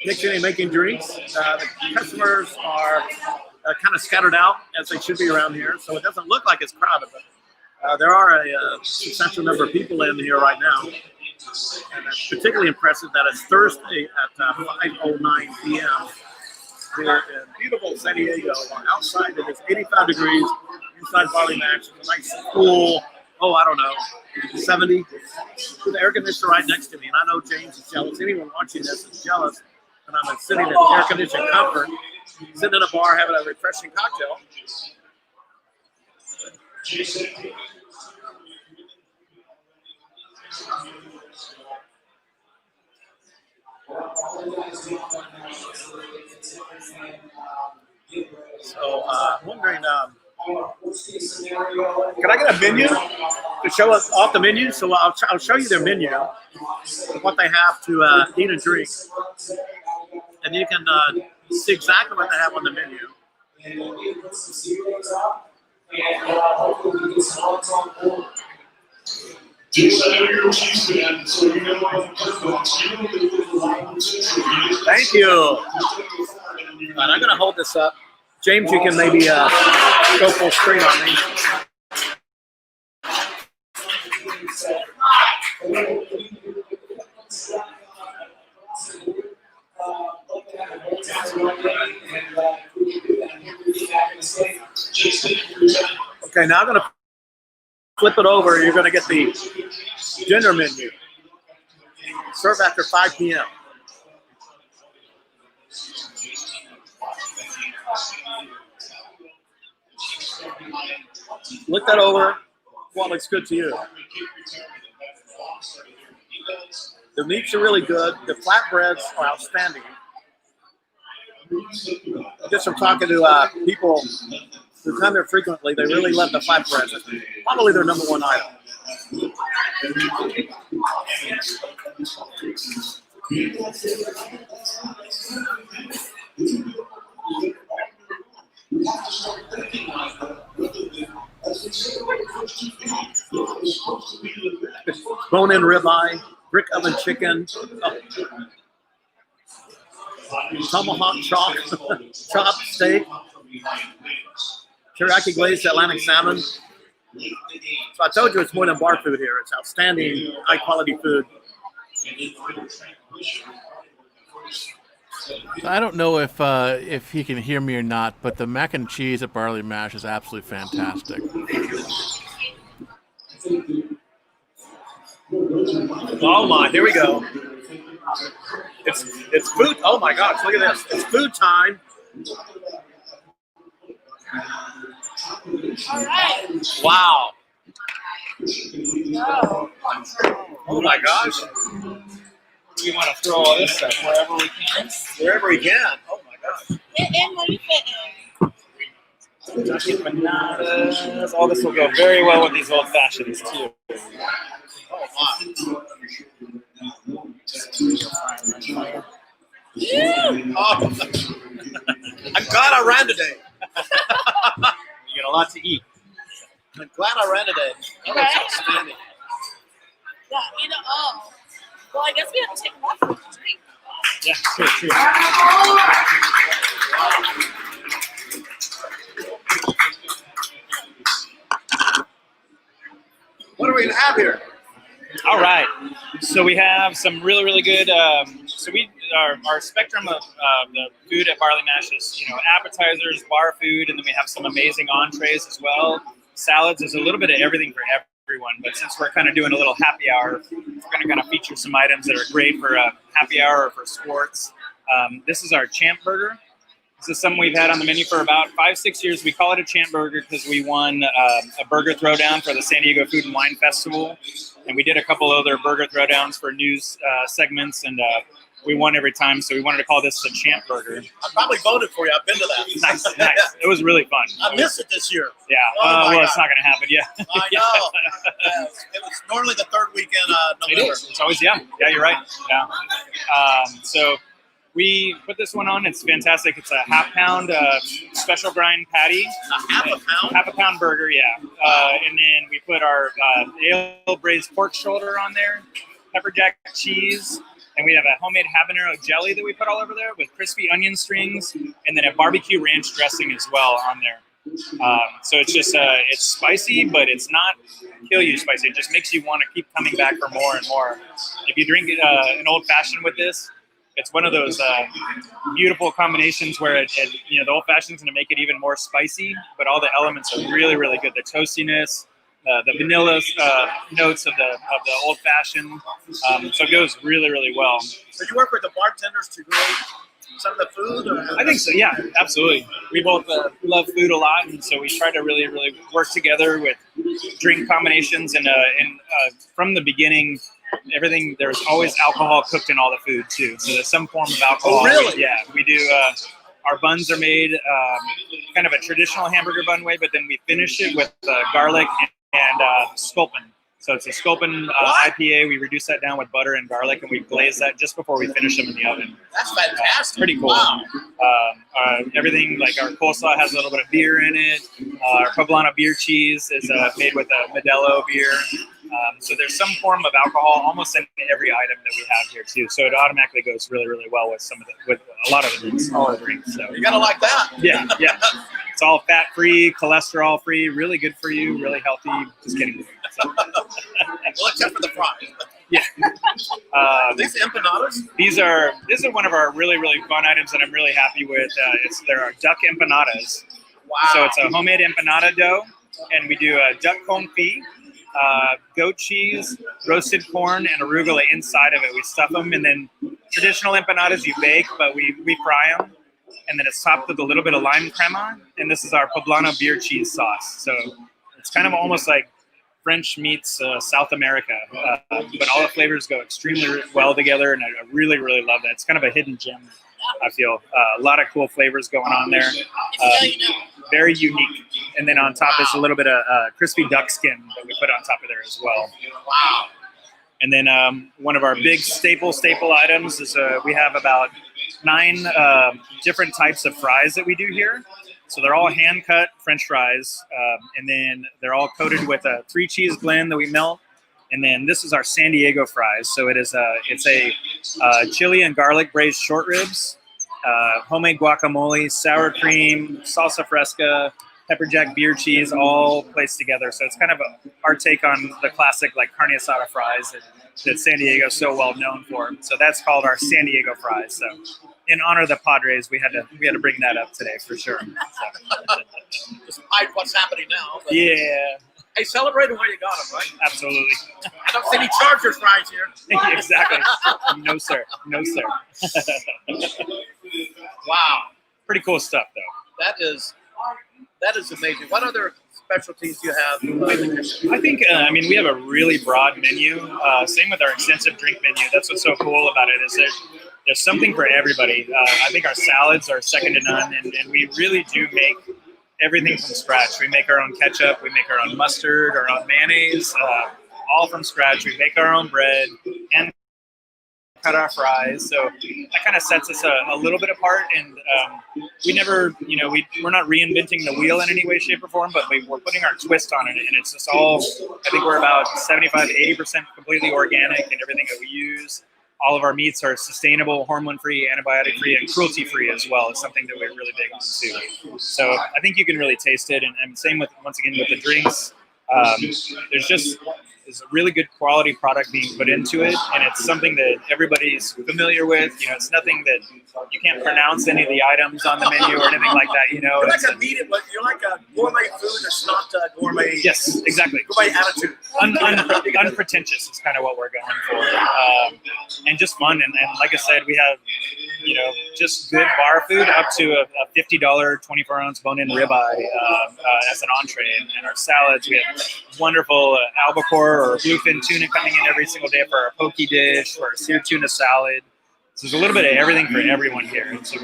mixing and making drinks. The customers are kind of scattered out as they should be around here, so it doesn't look like it's crowded. But there are a substantial number of people in here right now. And it's particularly impressive that it's Thursday at 5:09 p.m. here in beautiful San Diego. Outside it is 85 degrees. Inside Barleymash is a nice cool, I don't know, 70 with the air conditioner right next to me. And I know James is jealous. Anyone watching this is jealous. And I'm sitting in air conditioned comfort, sitting in a bar having a refreshing cocktail. So I'm wondering, can I get a menu to show us off the menu? So I'll show you their menu, what they have to eat and drink, and you can see exactly what they have on the menu. Thank you. And I'm going to hold this up. James, you can maybe go full screen on me. Okay, now I'm going to flip it over. You're going to get the dinner menu. Serve after 5 p.m. Look that over. What looks good to you? The meats are really good. The flatbreads are outstanding. Just from talking to people who come there frequently, they really love the flatbreads. Probably their number one item. Bone-in ribeye, brick oven chicken, tomahawk chopped steak, teriyaki glazed Atlantic salmon. So I told you it's more than bar food here. It's outstanding, high quality food. I don't know if he can hear me or not, but the mac and cheese at Barleymash is absolutely fantastic. Oh my, here we go. It's food. Oh my gosh, look at this. It's food time. All right. Wow. No. Oh my gosh. We want to throw all this stuff wherever we can. Wherever we can. Oh my gosh. Fit in what you fit in. Bananas. All this will go very well with these old fashions too. Oh my. Oh. I'm glad I ran today. You get a lot to eat. I'm glad I ran today. That was outstanding. Yeah, well, I guess we have to take them off for the drink. Yeah, true. What do we have here? All right. So we have some really, really good. Our spectrum of the food at Barleymash is, appetizers, bar food, and then we have some amazing entrees as well. Salads. There's a little bit of everything for everyone. But since we're kind of doing a little happy hour, we're going to kind of feature some items that are great for happy hour or for sports. This is our champ burger. This is something we've had on the menu for about 5-6 years. We call it a champ burger because we won a burger throwdown for the San Diego Food and Wine Festival. And we did a couple other burger throwdowns for news segments, and we won every time. So we wanted to call this the champ burger. I probably voted for you. I've been to that. Nice, nice. It was really fun. I missed it this year. Yeah. Oh my well, God. it's not going to happen. Yeah. I know. It was normally the third weekend November. It is. It's always, yeah. Yeah, you're right. Yeah. So we put this one on. It's fantastic. It's a half-pound special grind patty. Half a pound? Half a pound burger, yeah. And then we put our ale braised pork shoulder on there, pepper jack cheese, and we have a homemade habanero jelly that we put all over there with crispy onion strings, and then a barbecue ranch dressing as well on there. So it's just it's spicy, but it's not kill you spicy. It just makes you want to keep coming back for more and more. If you drink an old fashioned with this, it's one of those beautiful combinations where the old fashioned is going to make it even more spicy, but all the elements are really, really good. The toastiness, the vanilla notes of the old fashioned, so it goes really, really well. So you work with the bartenders to create some of the food? Or? I think so. Yeah, absolutely. We both love food a lot, and so we try to really, really work together with drink combinations. And from the beginning, everything, there's always alcohol cooked in all the food too. So there's some form of alcohol. Oh, really? Yeah, we do. Our buns are made kind of a traditional hamburger bun way, but then we finish it with garlic and sculpin. So it's a sculpin IPA. We reduce that down with butter and garlic, and we glaze that just before we finish them in the oven. That's fantastic. Pretty cool. Wow. Everything, like our coleslaw has a little bit of beer in it. Our poblano beer cheese is made with a Modelo beer. So there's some form of alcohol almost in every item that we have here too. So it automatically goes really, really well with with a lot of the drinks, all the drinks. So You gotta like that. yeah. It's all fat-free, cholesterol-free, really good for you, really healthy. Just kidding. So, Well, except for the fries. yeah. These empanadas? This is one of our really, really fun items that I'm really happy with. There are duck empanadas. Wow. So it's a homemade empanada dough, and we do a duck confit, goat cheese, roasted corn, and arugula inside of it. We stuff them, and then traditional empanadas you bake, but we fry them, and then it's topped with a little bit of lime crema, and this is our poblano beer cheese sauce. So it's kind of almost like French meets South America, but all the flavors go extremely well together, and I really, really love that. It's kind of a hidden gem, I feel. A lot of cool flavors going on there. Very unique. And then on top is a little bit of crispy duck skin that we put on top of there as well. Wow. And then one of our big staple items is we have about 9 different types of fries that we do here. So they're all hand-cut French fries, and then they're all coated with a 3-cheese blend that we melt. And then this is our San Diego fries. So it's a chili and garlic braised short ribs, homemade guacamole, sour cream, salsa fresca, pepper jack beer cheese, all placed together. So it's kind of our take on the classic like carne asada fries that San Diego is so well known for. So that's called our San Diego fries. So in honor of the Padres, we had to bring that up today for sure. So. Despite what's happening now. But Yeah, hey, celebrate them while you got them, right? absolutely. I don't see any Chargers fries here. Exactly. No, sir. No, sir. Wow. Pretty cool stuff, though. That is amazing. What other specialties do you have in the kitchen? I think, we have a really broad menu. Same with our extensive drink menu. That's what's so cool about it is there's something for everybody. I think our salads are second to none, and we really do make everything from scratch. We make our own ketchup, we make our own mustard, our own mayonnaise, all from scratch. We make our own bread and cut our fries. So that kind of sets us a little bit apart. And we never, we're not reinventing the wheel in any way, shape, or form, but we're putting our twist on it. And it's just all, I think we're about 75 to 80% completely organic in everything that we use. All of our meats are sustainable, hormone-free, antibiotic-free, and cruelty-free as well. It's something that we're really big on too. So I think you can really taste it. And same with, once again, with the drinks. There's just is a really good quality product being put into it, and it's something that everybody's familiar with. You know, it's nothing that you can't pronounce any of the items on the menu or anything like that. You know, You're like a medium, but you're like a gourmet food that's not gourmet. yes, exactly. Gourmet attitude. Unpretentious is kind of what we're going for, and just fun. And like I said, we have, you know, just good bar food up to a $50 24-ounce bone-in ribeye as an entree, and our salads. We have wonderful albacore or bluefin tuna coming in every single day for our poke dish, for our seared tuna salad. So there's a little bit of everything for everyone here. It's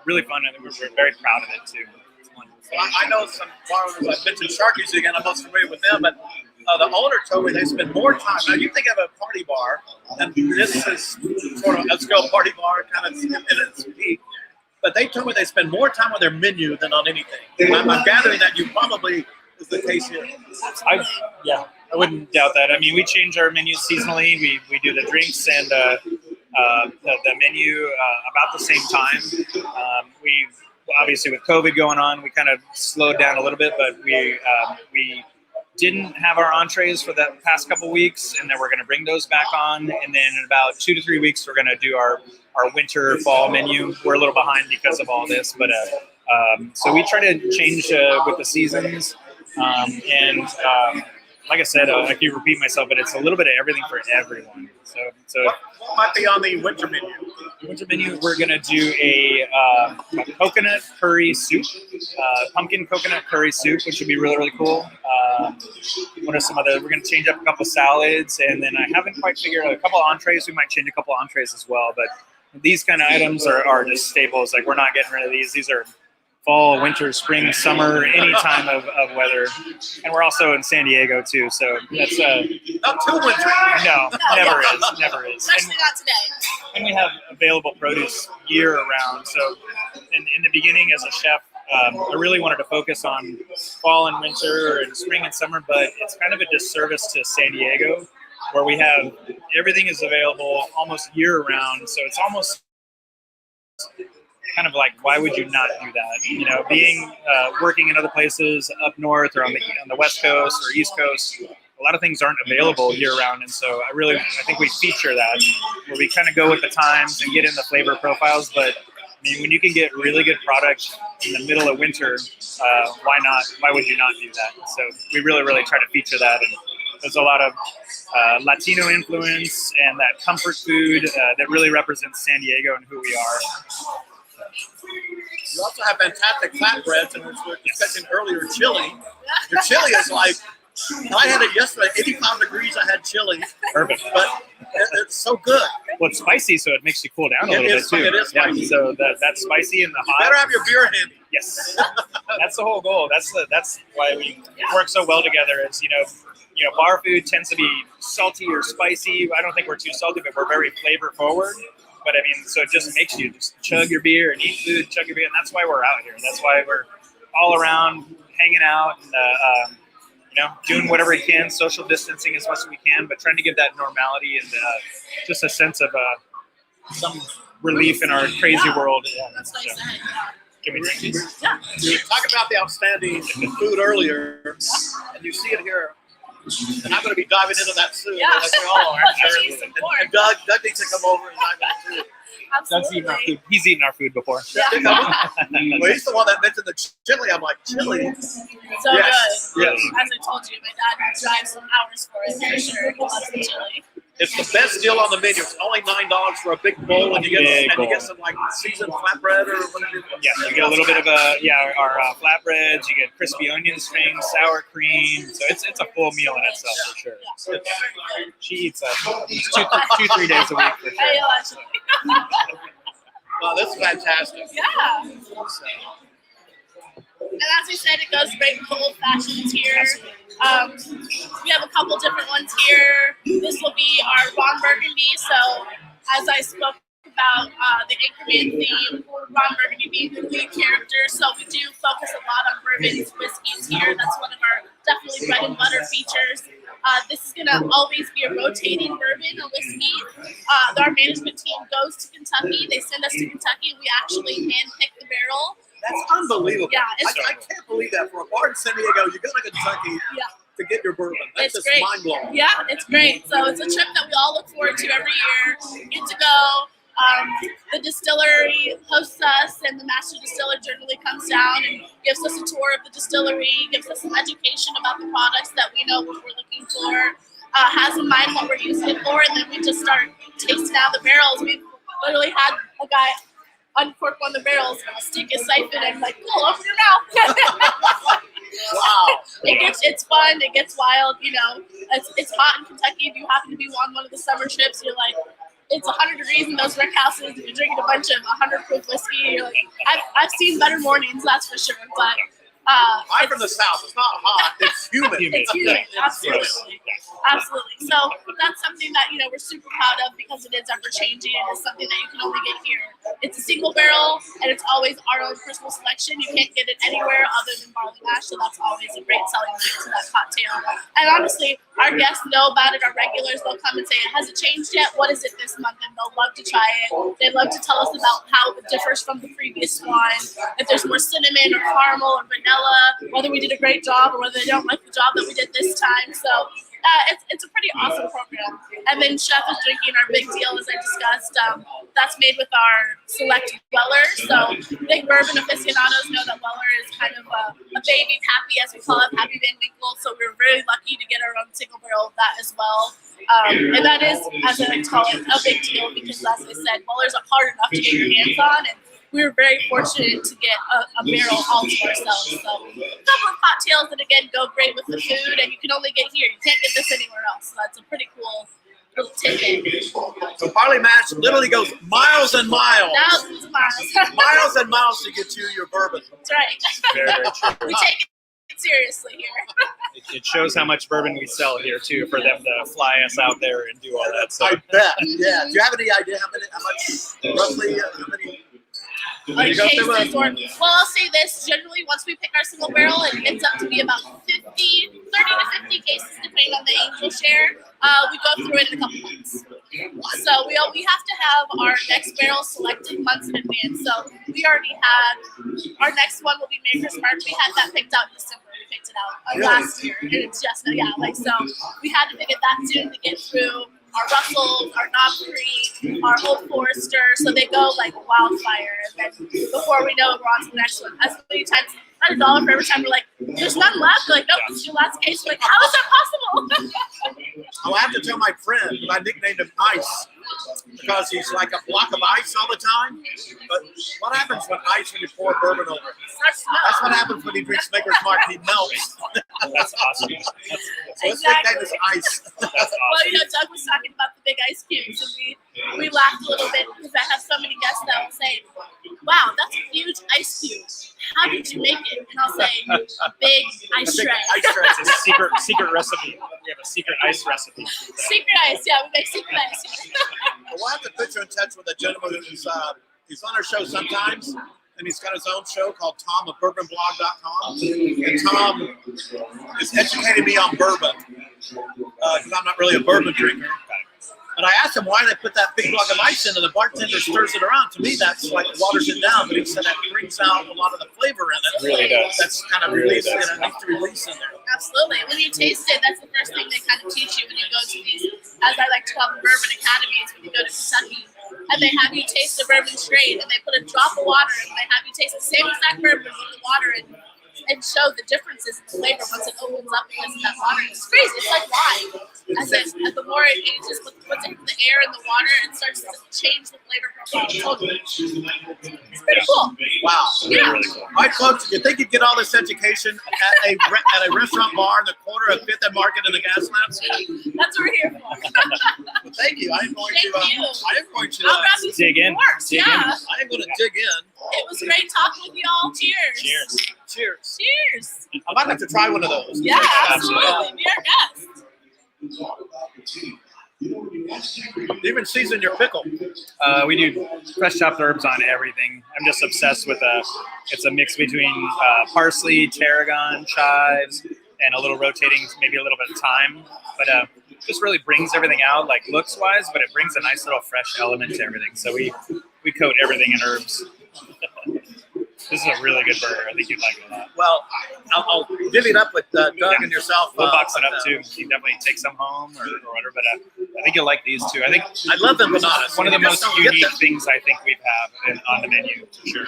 really fun, and we're very proud of it too. Well, I know some bar owners. I mentioned Sharky's again. I'm not familiar with them, but the owner told me they spend more time. Now you think of a party bar, and this is sort of let's go party bar kind of in its peak. But they told me they spend more time on their menu than on anything. I'm gathering that you probably is the case here. I wouldn't doubt that. I mean, we change our menus seasonally. We do the drinks and the menu about the same time. We obviously with COVID going on, we kind of slowed down a little bit, but we didn't have our entrees for the past couple weeks, and then we're going to bring those back on. And then in about 2 to 3 weeks, we're going to do our winter fall menu. We're a little behind because of all this, but so we try to change with the seasons. Like I said, I keep repeating myself, but it's a little bit of everything for everyone. So What might be on the winter menu? winter menu, we're gonna do a coconut curry soup, pumpkin coconut curry soup, which would be really, really cool. What are some other? We're gonna change up a couple salads, and then I haven't quite figured out a couple entrees. We might change a couple entrees as well, but these kind of items are just staples. Like, we're not getting rid of these. These are fall, winter, spring, summer, any time of weather. And we're also in San Diego too, so that's Not too wintry. no, never is. Especially not today. And we have available produce year round. So in the beginning as a chef, I really wanted to focus on fall and winter and spring and summer, but it's kind of a disservice to San Diego, where we have everything is available almost year round. So it's almost kind of like, why would you not do that? You know, being working in other places up north or on the West Coast or East Coast, a lot of things aren't available year round. And so I think we feature that, where we kind of go with the times and get in the flavor profiles. But I mean, when you can get really good product in the middle of winter, why not? Why would you not do that? So we really try to feature that. And there's a lot of Latino influence and that comfort food that really represents San Diego and who we are. You also have fantastic flatbreads, and we were discussing earlier chili. Your chili is like, I had it yesterday, 85 degrees. I had chili. Perfect. But it's so good. Well, it's spicy, so it makes you cool down a little bit too. It is spicy. Yeah, so that's spicy and the hot. Better have your beer handy. Yes, that's the whole goal. That's why we work so well together. Is you know, bar food tends to be salty or spicy. I don't think we're too salty, but we're very flavor forward. But I mean, so it just makes you just chug your beer and eat food, chug your beer, and that's why we're out here. That's why we're all around hanging out and you know, doing whatever we can, social distancing as much as we can, but trying to give that normality and just a sense of some relief in our crazy world. Yeah. That's what I said. Can we drink these? Yeah. You talked about the outstanding food earlier, and you see it here. And I'm going to be diving into that soon. Yeah. Like we all are. Cheese and corn. And Doug needs to come over and dive in too. Doug's eaten our food. He's eaten our food before. Yeah. Well, he's the one that mentioned the chili. I'm like, chili? So Yes, good. yes. As I told you, my dad drives some hours for it for sure. He loves the chili. It's the best deal on the menu. It's only $9 for a big bowl, and you get some like seasoned flatbread or whatever. Yeah, you get a little bit of our flatbreads. You get crispy onion strings, sour cream. So it's a full meal in itself for sure. Yeah. She eats 2-3 days a week for sure. I actually. Wow, this is fantastic. Yeah. And as we said, it goes great with the old fashions here. We have a couple different ones here. This will be our Ron Burgundy. So as I spoke about the Anchorman theme, Ron Burgundy being the lead character. So we do focus a lot on bourbons, whiskeys here. That's one of our definitely bread and butter features. This is going to always be a rotating bourbon, a whiskey. Our management team goes to Kentucky. They send us to Kentucky. We actually handpick the barrel. That's unbelievable. Yeah, I can't believe that. For a bar in San Diego, you go to Kentucky, Yeah. to get your bourbon. That's It's just great. mind blowing. Yeah, it's great. So it's a trip that we all look forward to every year. Get to go. The distillery hosts us, and the master distiller generally comes down and gives us a tour of the distillery, gives us some education about the products that we know what we're looking for, has in mind what we're using it for, and then we just start tasting out the barrels. We've literally had a guy uncork one of the barrels, stick his siphon, and like, cool, open your mouth. Wow. It's fun. It gets wild. You know, it's hot in Kentucky. If you happen to be on one of the summer trips, you're like, it's 100 degrees in those rick houses, and you're drinking a bunch of 100 proof whiskey. You're like, I've seen better mornings, that's for sure. But I'm from the South. It's not hot. It's humid. it's humid. Absolutely. Absolutely. So that's something that, you know, we're super proud of because it is ever changing and it's something that you can only get here. It's a single barrel and it's always our own personal selection. You can't get it anywhere other than Barleymash, so that's always a great selling point to that cocktail. And honestly, our guests know about it. Our regulars, they'll come and say, has it changed yet? What is it this month? And they'll love to try it. They love to tell us about how it differs from the previous one. If there's more cinnamon or caramel or vanilla, whether we did a great job or whether they don't like the job that we did this time. So it's a pretty awesome program. And then Chef is drinking our big deal, as I discussed. That's made with our select Weller. So big bourbon aficionados know that Weller is kind of a baby pappy, as we call it, Pappy Van Winkle. So we're really lucky to get our own single barrel of that as well. And that is, as I like to call it, a big deal because, as I said, Wellers are hard enough to get your hands on. And we were very fortunate to get a barrel all to ourselves. So a couple of cocktails that, again, go great with the food, and you can only get here. You can't get this anywhere else. So that's a pretty cool little tidbit. So Barleymash literally goes miles and miles. Thousands of miles. Miles and miles to get you your bourbon. That's right. Very, very true. We take it seriously here. It shows how much bourbon we sell here too, for them to fly us out there and do all that. So I bet. Yeah. Do you have any idea how much roughly, how many? Like You go through cases or, well, I'll say this, generally once we pick our single barrel, it ends up to be about 30 to 50 cases depending on the angel share. We go through it in a couple months. So we have to have our next barrel selected months in advance. So we already had, our next one will be Maker's Mark. We had that picked out in December. We picked it out last year. And it's just, so we had to pick it that soon to get through our Russells, our Knob Creek, our Old Forester, so they go like wildfire. And then before we know it, we're on to the next one. As many times, not $1 for every time we're like, there's none left. They're like, nope, this is your last case. We're like, how is that possible? Oh, I have to tell my friend, I nicknamed him Ice because he's like a block of ice all the time. But what happens when you pour bourbon over it? That's what happens when he drinks Maker's Mark. He melts. that's awesome. So his nickname is Ice. That's awesome. Well, Doug was talking about the big ice cubes, and we laughed a little bit because I have so many guests that will say, wow, that's a huge ice cube. How did you make it? And I'll say, big ice Big tray. ice tray. It's a secret recipe. We have a secret ice recipe. Secret ice, yeah, we make secret ice. We'll have to put you in touch with a gentleman who's he's on our show sometimes, and he's got his own show called Tom of BourbonBlog.com. And Tom is educating me on bourbon because I'm not really a bourbon drinker. But I asked him why they put that big block of ice in and the bartender stirs it around. To me, that's like waters it down, but he said that brings out a lot of the flavor in it. It really does. That's kind of Really released, does. it needs to release in there. Absolutely. When you taste it, that's the first thing they kind of teach you when you go to these, as I like to call them, bourbon academies, when you go to Kentucky. And they have you taste the bourbon straight, and they put a drop of water, and they have you taste the same exact bourbon with the water and show the differences in flavor once it opens up because of that water. It's crazy. It's like wine. As the more it ages, what's in the air and the water, it starts to change the flavor profile totally. It's pretty cool. Wow. Yeah. Really cool. All right, folks, you think you'd get all this education at a restaurant bar in the corner of 5th and Market in the Gaslamp? That's what we're here for. Well, thank you. I am going Thank you. I'll grab you some Dig in. more. Dig in. Yeah. I am going to dig in. It was great talking with y'all. Cheers. Cheers. Cheers. Cheers. I might have to try one of those. Yeah, absolutely. Be our guest. Even season your pickle. We do fresh chopped herbs on everything. I'm just obsessed with it's a mix between parsley, tarragon, chives, and a little rotating, maybe a little bit of thyme. But just really brings everything out, like looks wise, but it brings a nice little fresh element to everything. So we coat everything in herbs. This is a really good burger. I think you'd like it a lot. Well, I'll divvy it up with Doug and yourself. We'll box it up too. You can definitely take some home or whatever. But I think you'll like these too. I think I love them bananas. one of the You most just don't get unique them. things I think we have on the menu for sure.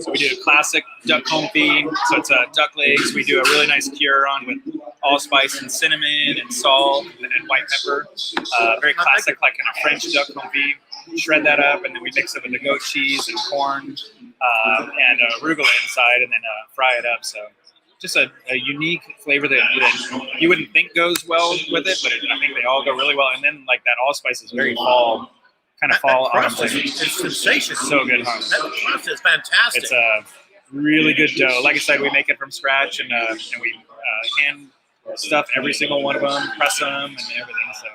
So we do a classic duck confit. So it's duck legs. We do a really nice cure on with allspice and cinnamon and salt and white pepper. Very classic, like kind of French duck confit. Shred that up, and then we mix it with the goat cheese and corn and arugula inside, and then fry it up. So just a unique flavor that you wouldn't think goes well with it, but I think they all go really well. And then like that allspice is very fall That autumn crust flavor. is sensational. So good, huh? That crust is fantastic. It's a really good dough. Like I said, we make it from scratch, and we hand stuff every single one of them, press them, and everything. So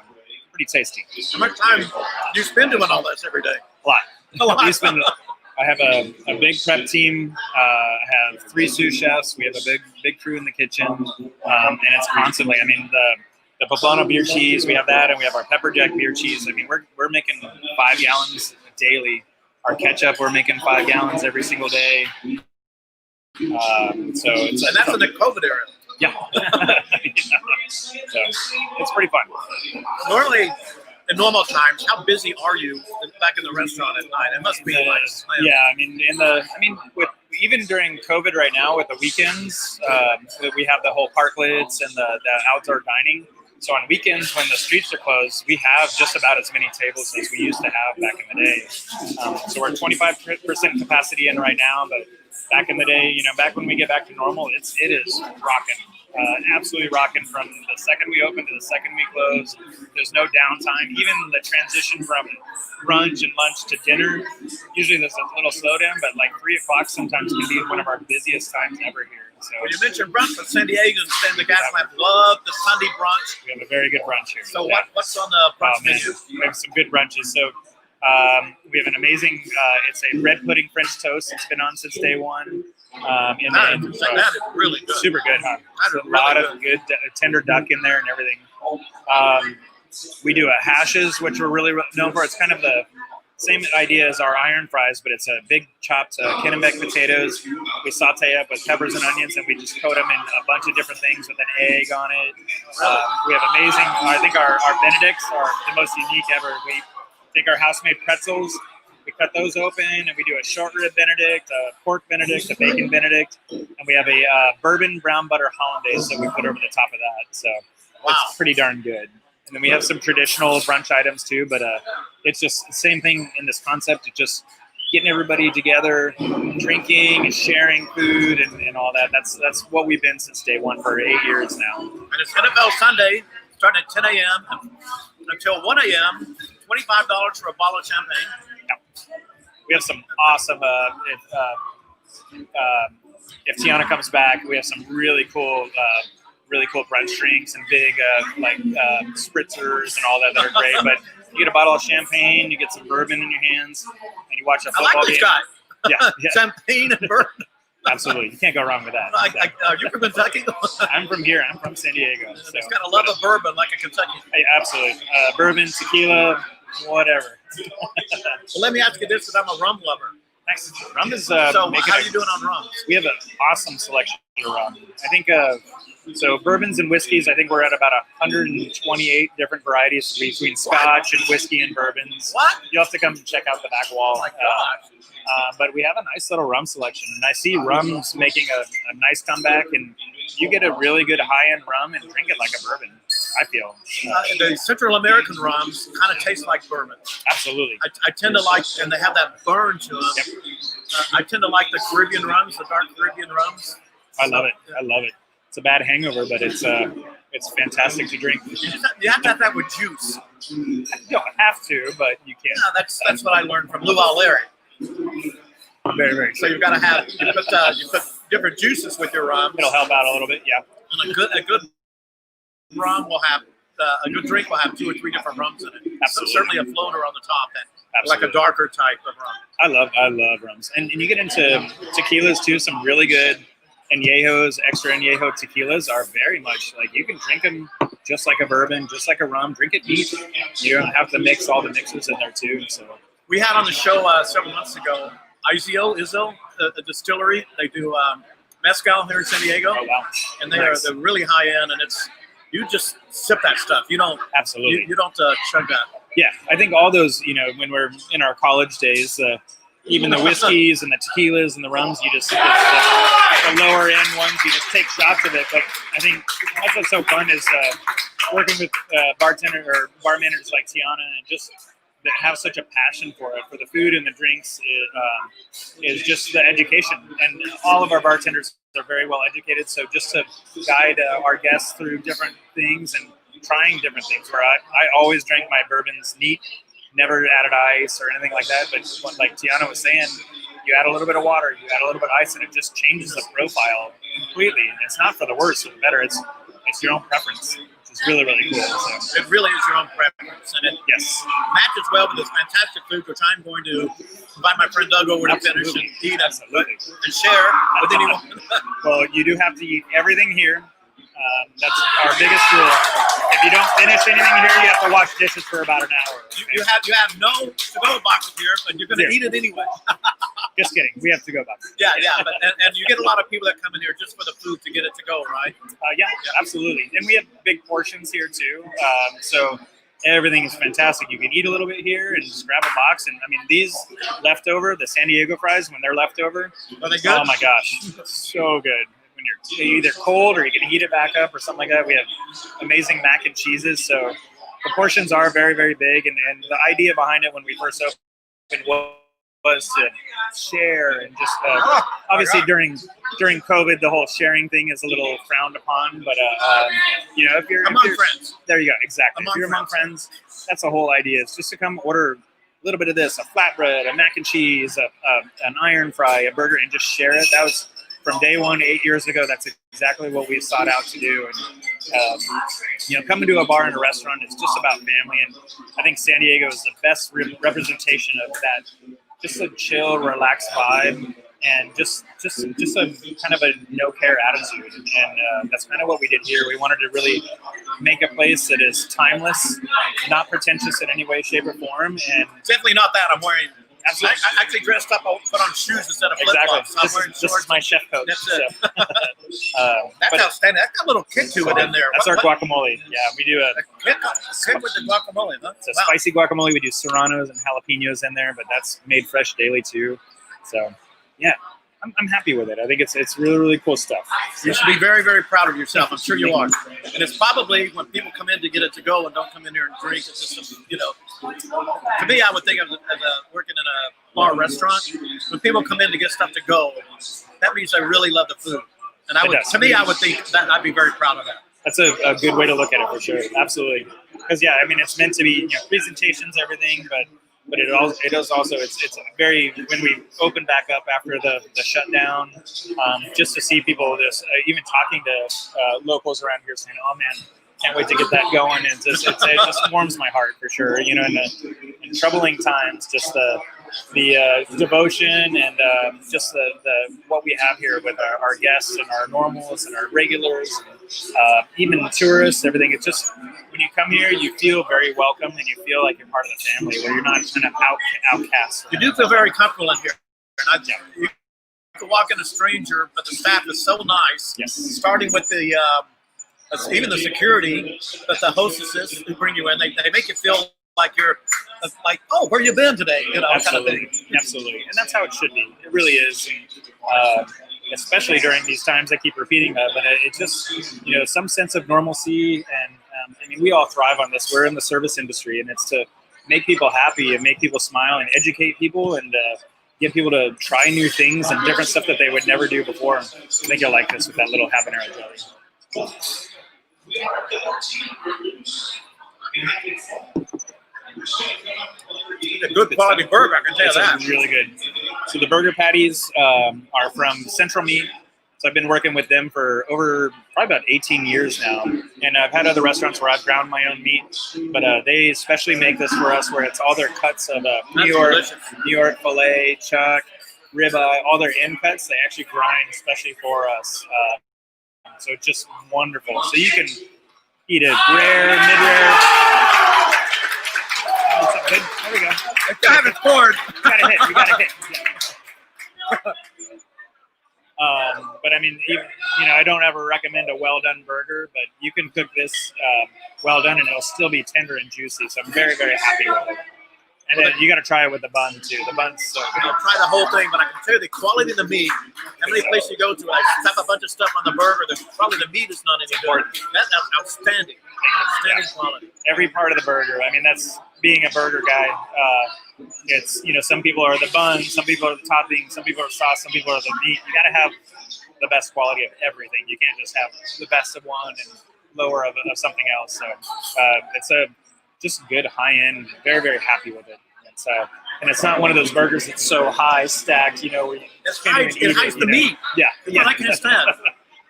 pretty tasty. How much time do you spend doing all this every day? A lot. A lot. We spend. I have a big prep team. I have 3 sous chefs. We have a big crew in the kitchen, and it's constantly. I mean, the poblano beer cheese. We have that, and we have our pepper jack beer cheese. I mean, we're making 5 gallons daily. Our ketchup, we're making 5 gallons every single day. So it's And that's in the COVID era. yeah. So it's pretty fun. Normally, in normal times, how busy are you back in the restaurant at night? It must be like slammed. Yeah, I mean, with even during COVID right now with the weekends, we have the whole parklets and the outdoor dining. So on weekends when the streets are closed, we have just about as many tables as we used to have back in the day. So we're 25% capacity in right now, but back in the day, back when we get back to normal, it is rocking. Absolutely rocking from the second we open to the second we close. There's no downtime. Even the transition from brunch and lunch to dinner, usually there's a little slowdown, but like 3 o'clock sometimes can be one of our busiest times ever here. So Well, you mentioned brunch, but San Diegans and the Gaslamp love the Sunday brunch. we have a very good brunch here. So Yeah. what's on the brunch Oh, man. menu? We have some good brunches. So we have an amazing, it's a red pudding French toast. It's been on since day one. That is really good. Super good, huh? That is A lot really of good tender duck in there and everything. We do a hashes, which we're really known for. It's kind of the same idea as our iron fries, but it's a big chopped Kennebec potatoes. We saute up with peppers and onions, and we just coat them in a bunch of different things with an egg on it. We have amazing, I think our Benedicts are the most unique ever. We take our house-made pretzels, we cut those open, and we do a short rib Benedict, a pork Benedict, a bacon Benedict, and we have a bourbon brown butter hollandaise that we put over the top of that. So it's pretty darn good. And then we have some traditional brunch items too, but it's just the same thing in this concept of just getting everybody together, drinking and sharing food and all that. That's what we've been since day one for 8 years now. And it's NFL Sunday, starting at 10 a.m. until 1 a.m., $25 for a bottle of champagne. We have some awesome, if Tiana comes back, we have some really cool brunch drinks and big spritzers and all that are great. But you get a bottle of champagne, you get some bourbon in your hands, and you watch a I football like this game. guy. Yeah, Champagne and bourbon. absolutely. You can't go wrong with that. Are you from Kentucky? I'm from here. I'm from San Diego. So. It's got a love of bourbon like a Kentucky. Hey, absolutely. Bourbon, tequila, whatever. Well, let me ask you this, because I'm a rum lover. Next, rum is So making how are you doing on rums? We have an awesome selection of rum. I think so bourbons and whiskeys. I think we're at about 128 different varieties between Scotch and whiskey and bourbons. What? You'll have to come check out the back wall. Oh my gosh. But we have a nice little rum selection, and I see rums making a nice comeback. And you get a really good high-end rum and drink it like a bourbon. I feel The Central American rums kind of taste like bourbon. absolutely. I tend to like, and they have that burn to them. Yep. I tend to like the Caribbean rums, the dark Caribbean rums. I love it. I love it. It's a bad hangover, but it's fantastic to drink. You have to have that with juice. You don't have to, but you can. Yeah, that's what I learned from Lou Larry. Very, very. So you've got to have you put different juices with your rums. It'll help out a little bit, yeah. And a good rum will have a good drink will have 2 or 3 different rums in it. Absolutely. Certainly a floater on the top that Absolutely. like a darker type of rum. I love rums, and you get into tequilas too. Some really good añejos, extra añejo tequilas are very much like you can drink them just like a bourbon, just like a rum. Drink it neat. You don't have to mix all the mixers in there too. So We had on the show several months ago Izzo, the distillery. They do mezcal here in San Diego. Oh wow! And they Nice. are really high end, and you just sip that stuff. You don't Absolutely. you don't chug that. Yeah, I think all those, when we're in our college days, even the whiskeys and the tequilas and the rums, it's the lower end ones, you just take shots of it. But I think that's what's so fun is working with bartenders or bar managers like Tiana, and just that have such a passion for it, for the food and the drinks, is just the education. And all of our bartenders are very well educated, so just to guide our guests through different things and trying different things, where I always drank my bourbons neat, never added ice or anything like that. But like Tiana was saying, you add a little bit of water, you add a little bit of ice, and it just changes the profile completely. And it's not for the worse or the better. It's your own preference, which is really, really cool. So, It really is your own preference, and it yes, matches well with this fantastic food, which I'm going to invite my friend Doug over to finish and eat absolutely. and share with anyone. Well, you do have to eat everything here. That's our biggest rule. If you don't finish anything here, you have to wash dishes for about an hour. You have no to-go boxes here, but you're going to eat it anyway. Just kidding. We have to go boxes. Yeah, but and you get a lot of people that come in here just for the food to get it to go, right? Yeah, absolutely. And we have big portions here too. So everything is fantastic. You can eat a little bit here and just grab a box. And I mean, these leftover, the San Diego fries, when they're leftover, Are they good? oh my gosh, so good. When you're either cold or you can heat it back up or something like that. We have amazing mac and cheeses. So the portions are very, very big. And the idea behind it when we first opened was to share and just obviously during COVID, the whole sharing thing is a little frowned upon. But if you're friends, there you go, exactly. If you're among friends, that's the whole idea. Is just to come order a little bit of this, a flatbread, a mac and cheese, an iron fry, a burger, and just share it. That was from day one, 8 years ago. That's exactly what we sought out to do. And coming to a bar and a restaurant is just about family. And I think San Diego is the best representation of that. Just a chill, relaxed vibe, and just a kind of a no-care attitude. And that's kind of what we did here. We wanted to really make a place that is timeless, not pretentious in any way, shape, or form. And definitely not that. I'm wearing. absolutely, I actually dressed up. I put on shoes instead of flip-flops. exactly. This is my chef coat. That's it. So, That's but outstanding. That's got a little kick to it in there. that's our guacamole. Yeah, we do a kick with the guacamole, huh? It's a spicy guacamole. We do serranos and jalapenos in there, but that's made fresh daily too. So, yeah, I'm happy with it. I think it's really, really cool stuff. You should be very, very proud of yourself. I'm sure you are. And it's probably when people come in to get it to go and don't come in here and drink. It's just, to me, I would think of as working in a bar restaurant. When people come in to get stuff to go, that means they really love the food. And I would think that I'd be very proud of that. That's a good way to look at it for sure. Absolutely. Because it's meant to be presentations, everything, but it is also it's very, when we open back up after the shutdown, just to see people just even talking to locals around here saying, "Oh man, can't wait to get that going." And it just warms my heart for sure. In troubling times, just the devotion and just the what we have here with our guests and our normals and our regulars, and, even tourists, everything. It's just, when you come here, you feel very welcome and you feel like you're part of the family, where you're not kind of outcast. You do feel very comfortable in here. And you can walk in a stranger, but the staff is so nice. Yes. Starting with the even the security, but the hostesses who bring you in, they make you feel like you're like, oh, where you been today? Absolutely. Kind of thing. Absolutely. And that's how it should be. It really is. And, especially during these times, I keep repeating that, but it just, some sense of normalcy. And we all thrive on this. We're in the service industry, and it's to make people happy and make people smile and educate people and get people to try new things and different stuff that they would never do before. I think you'll like this with that little habanero jelly. A good quality burger, I can tell you that. It's really good. So the burger patties are from Central Meat. So I've been working with them for over probably about 18 years now. And I've had other restaurants where I've ground my own meat, but they especially make this for us, where it's all their cuts of New York filet, chuck, ribeye, all their end cuts. They actually grind especially for us. So it's just wonderful. So you can eat it rare, mid-rare. Good. There we go. I haven't poured. We got a hit. Yeah. But I mean, even, I don't ever recommend a well done burger, but you can cook this well done and it'll still be tender and juicy. So I'm very, very happy with it. And then you got to try it with the bun too. The bun's so good. I'll try the whole thing, but I can tell you the quality of the meat. How many places you go to, I slap a bunch of stuff on the burger. Probably the meat is not any good. That's outstanding. Outstanding quality. Every part of the burger. I mean, that's being a burger guy. It's, some people are the bun, some people are the topping, some people are sauce, some people are the meat. You got to have the best quality of everything. You can't just have the best of one and lower of something else. So it's just good high end. Very, very happy with it. And it's not one of those burgers that's so high stacked. It hides the meat. Yeah, That's what I can stand.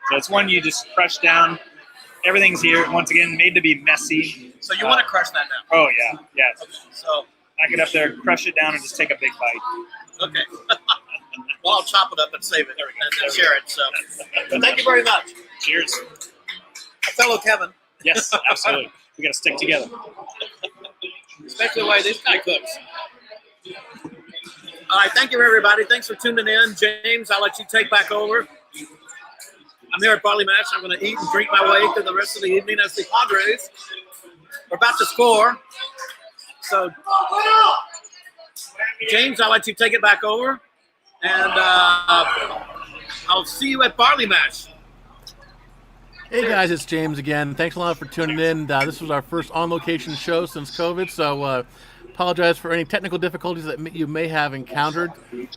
So it's one you just crush down. Everything's here once again, made to be messy. So you want to crush that now? Oh yeah. Okay. So Knock it up there, crush it down, and just take a big bite. okay. Well, I'll chop it up and save it and share it. So thank you very much. Cheers. A fellow Kevin. Yes, absolutely. We got to stick together. Especially the way this guy cooks. All right, thank you, everybody. Thanks for tuning in. James, I'll let you take back over. I'm here at Barleymash. I'm going to eat and drink my way through the rest of the evening as the Padres are about to score. So, James, I'll let you take it back over. And I'll see you at Barleymash. Hey guys, it's James again. Thanks a lot for tuning in. This was our first on-location show since COVID, so apologize for any technical difficulties that you may have encountered.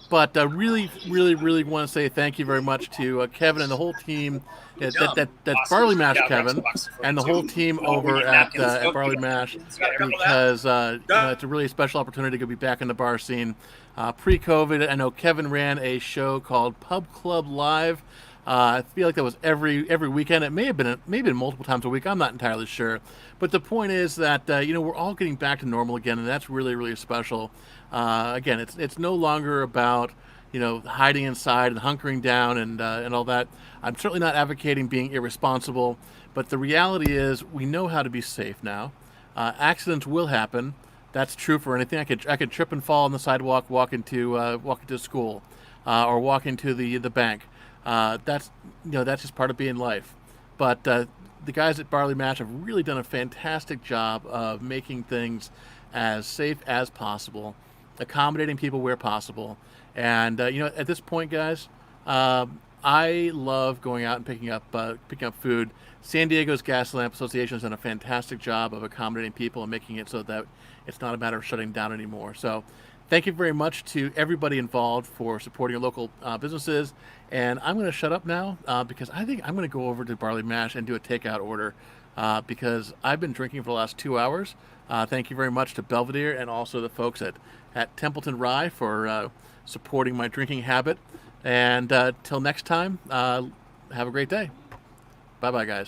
But really want to say thank you very much to Kevin and the whole team. That's Barleymash, Kevin, and the whole team over at Barleymash, because it's a really special opportunity to be back in the bar scene. Pre-COVID, I know Kevin ran a show called PubClub Live. I feel like that was every weekend. It may have been multiple times a week. I'm not entirely sure. But the point is that we're all getting back to normal again, and that's really, really special. Again, it's no longer about hiding inside and hunkering down and all that. I'm certainly not advocating being irresponsible, but the reality is we know how to be safe now. Accidents will happen. That's true for anything. I could trip and fall on the sidewalk, walk into school, or walk into the bank. That's just part of being life. But the guys at Barleymash have really done a fantastic job of making things as safe as possible, accommodating people where possible. And at this point, guys, I love going out and picking up food. San Diego's Gaslamp Association has done a fantastic job of accommodating people and making it so that it's not a matter of shutting down anymore. So thank you very much to everybody involved for supporting your local businesses. And I'm going to shut up now because I think I'm going to go over to Barleymash and do a takeout order because I've been drinking for the last 2 hours. Thank you very much to Belvedere and also the folks at Templeton Rye for supporting my drinking habit. And till next time, have a great day. Bye-bye, guys.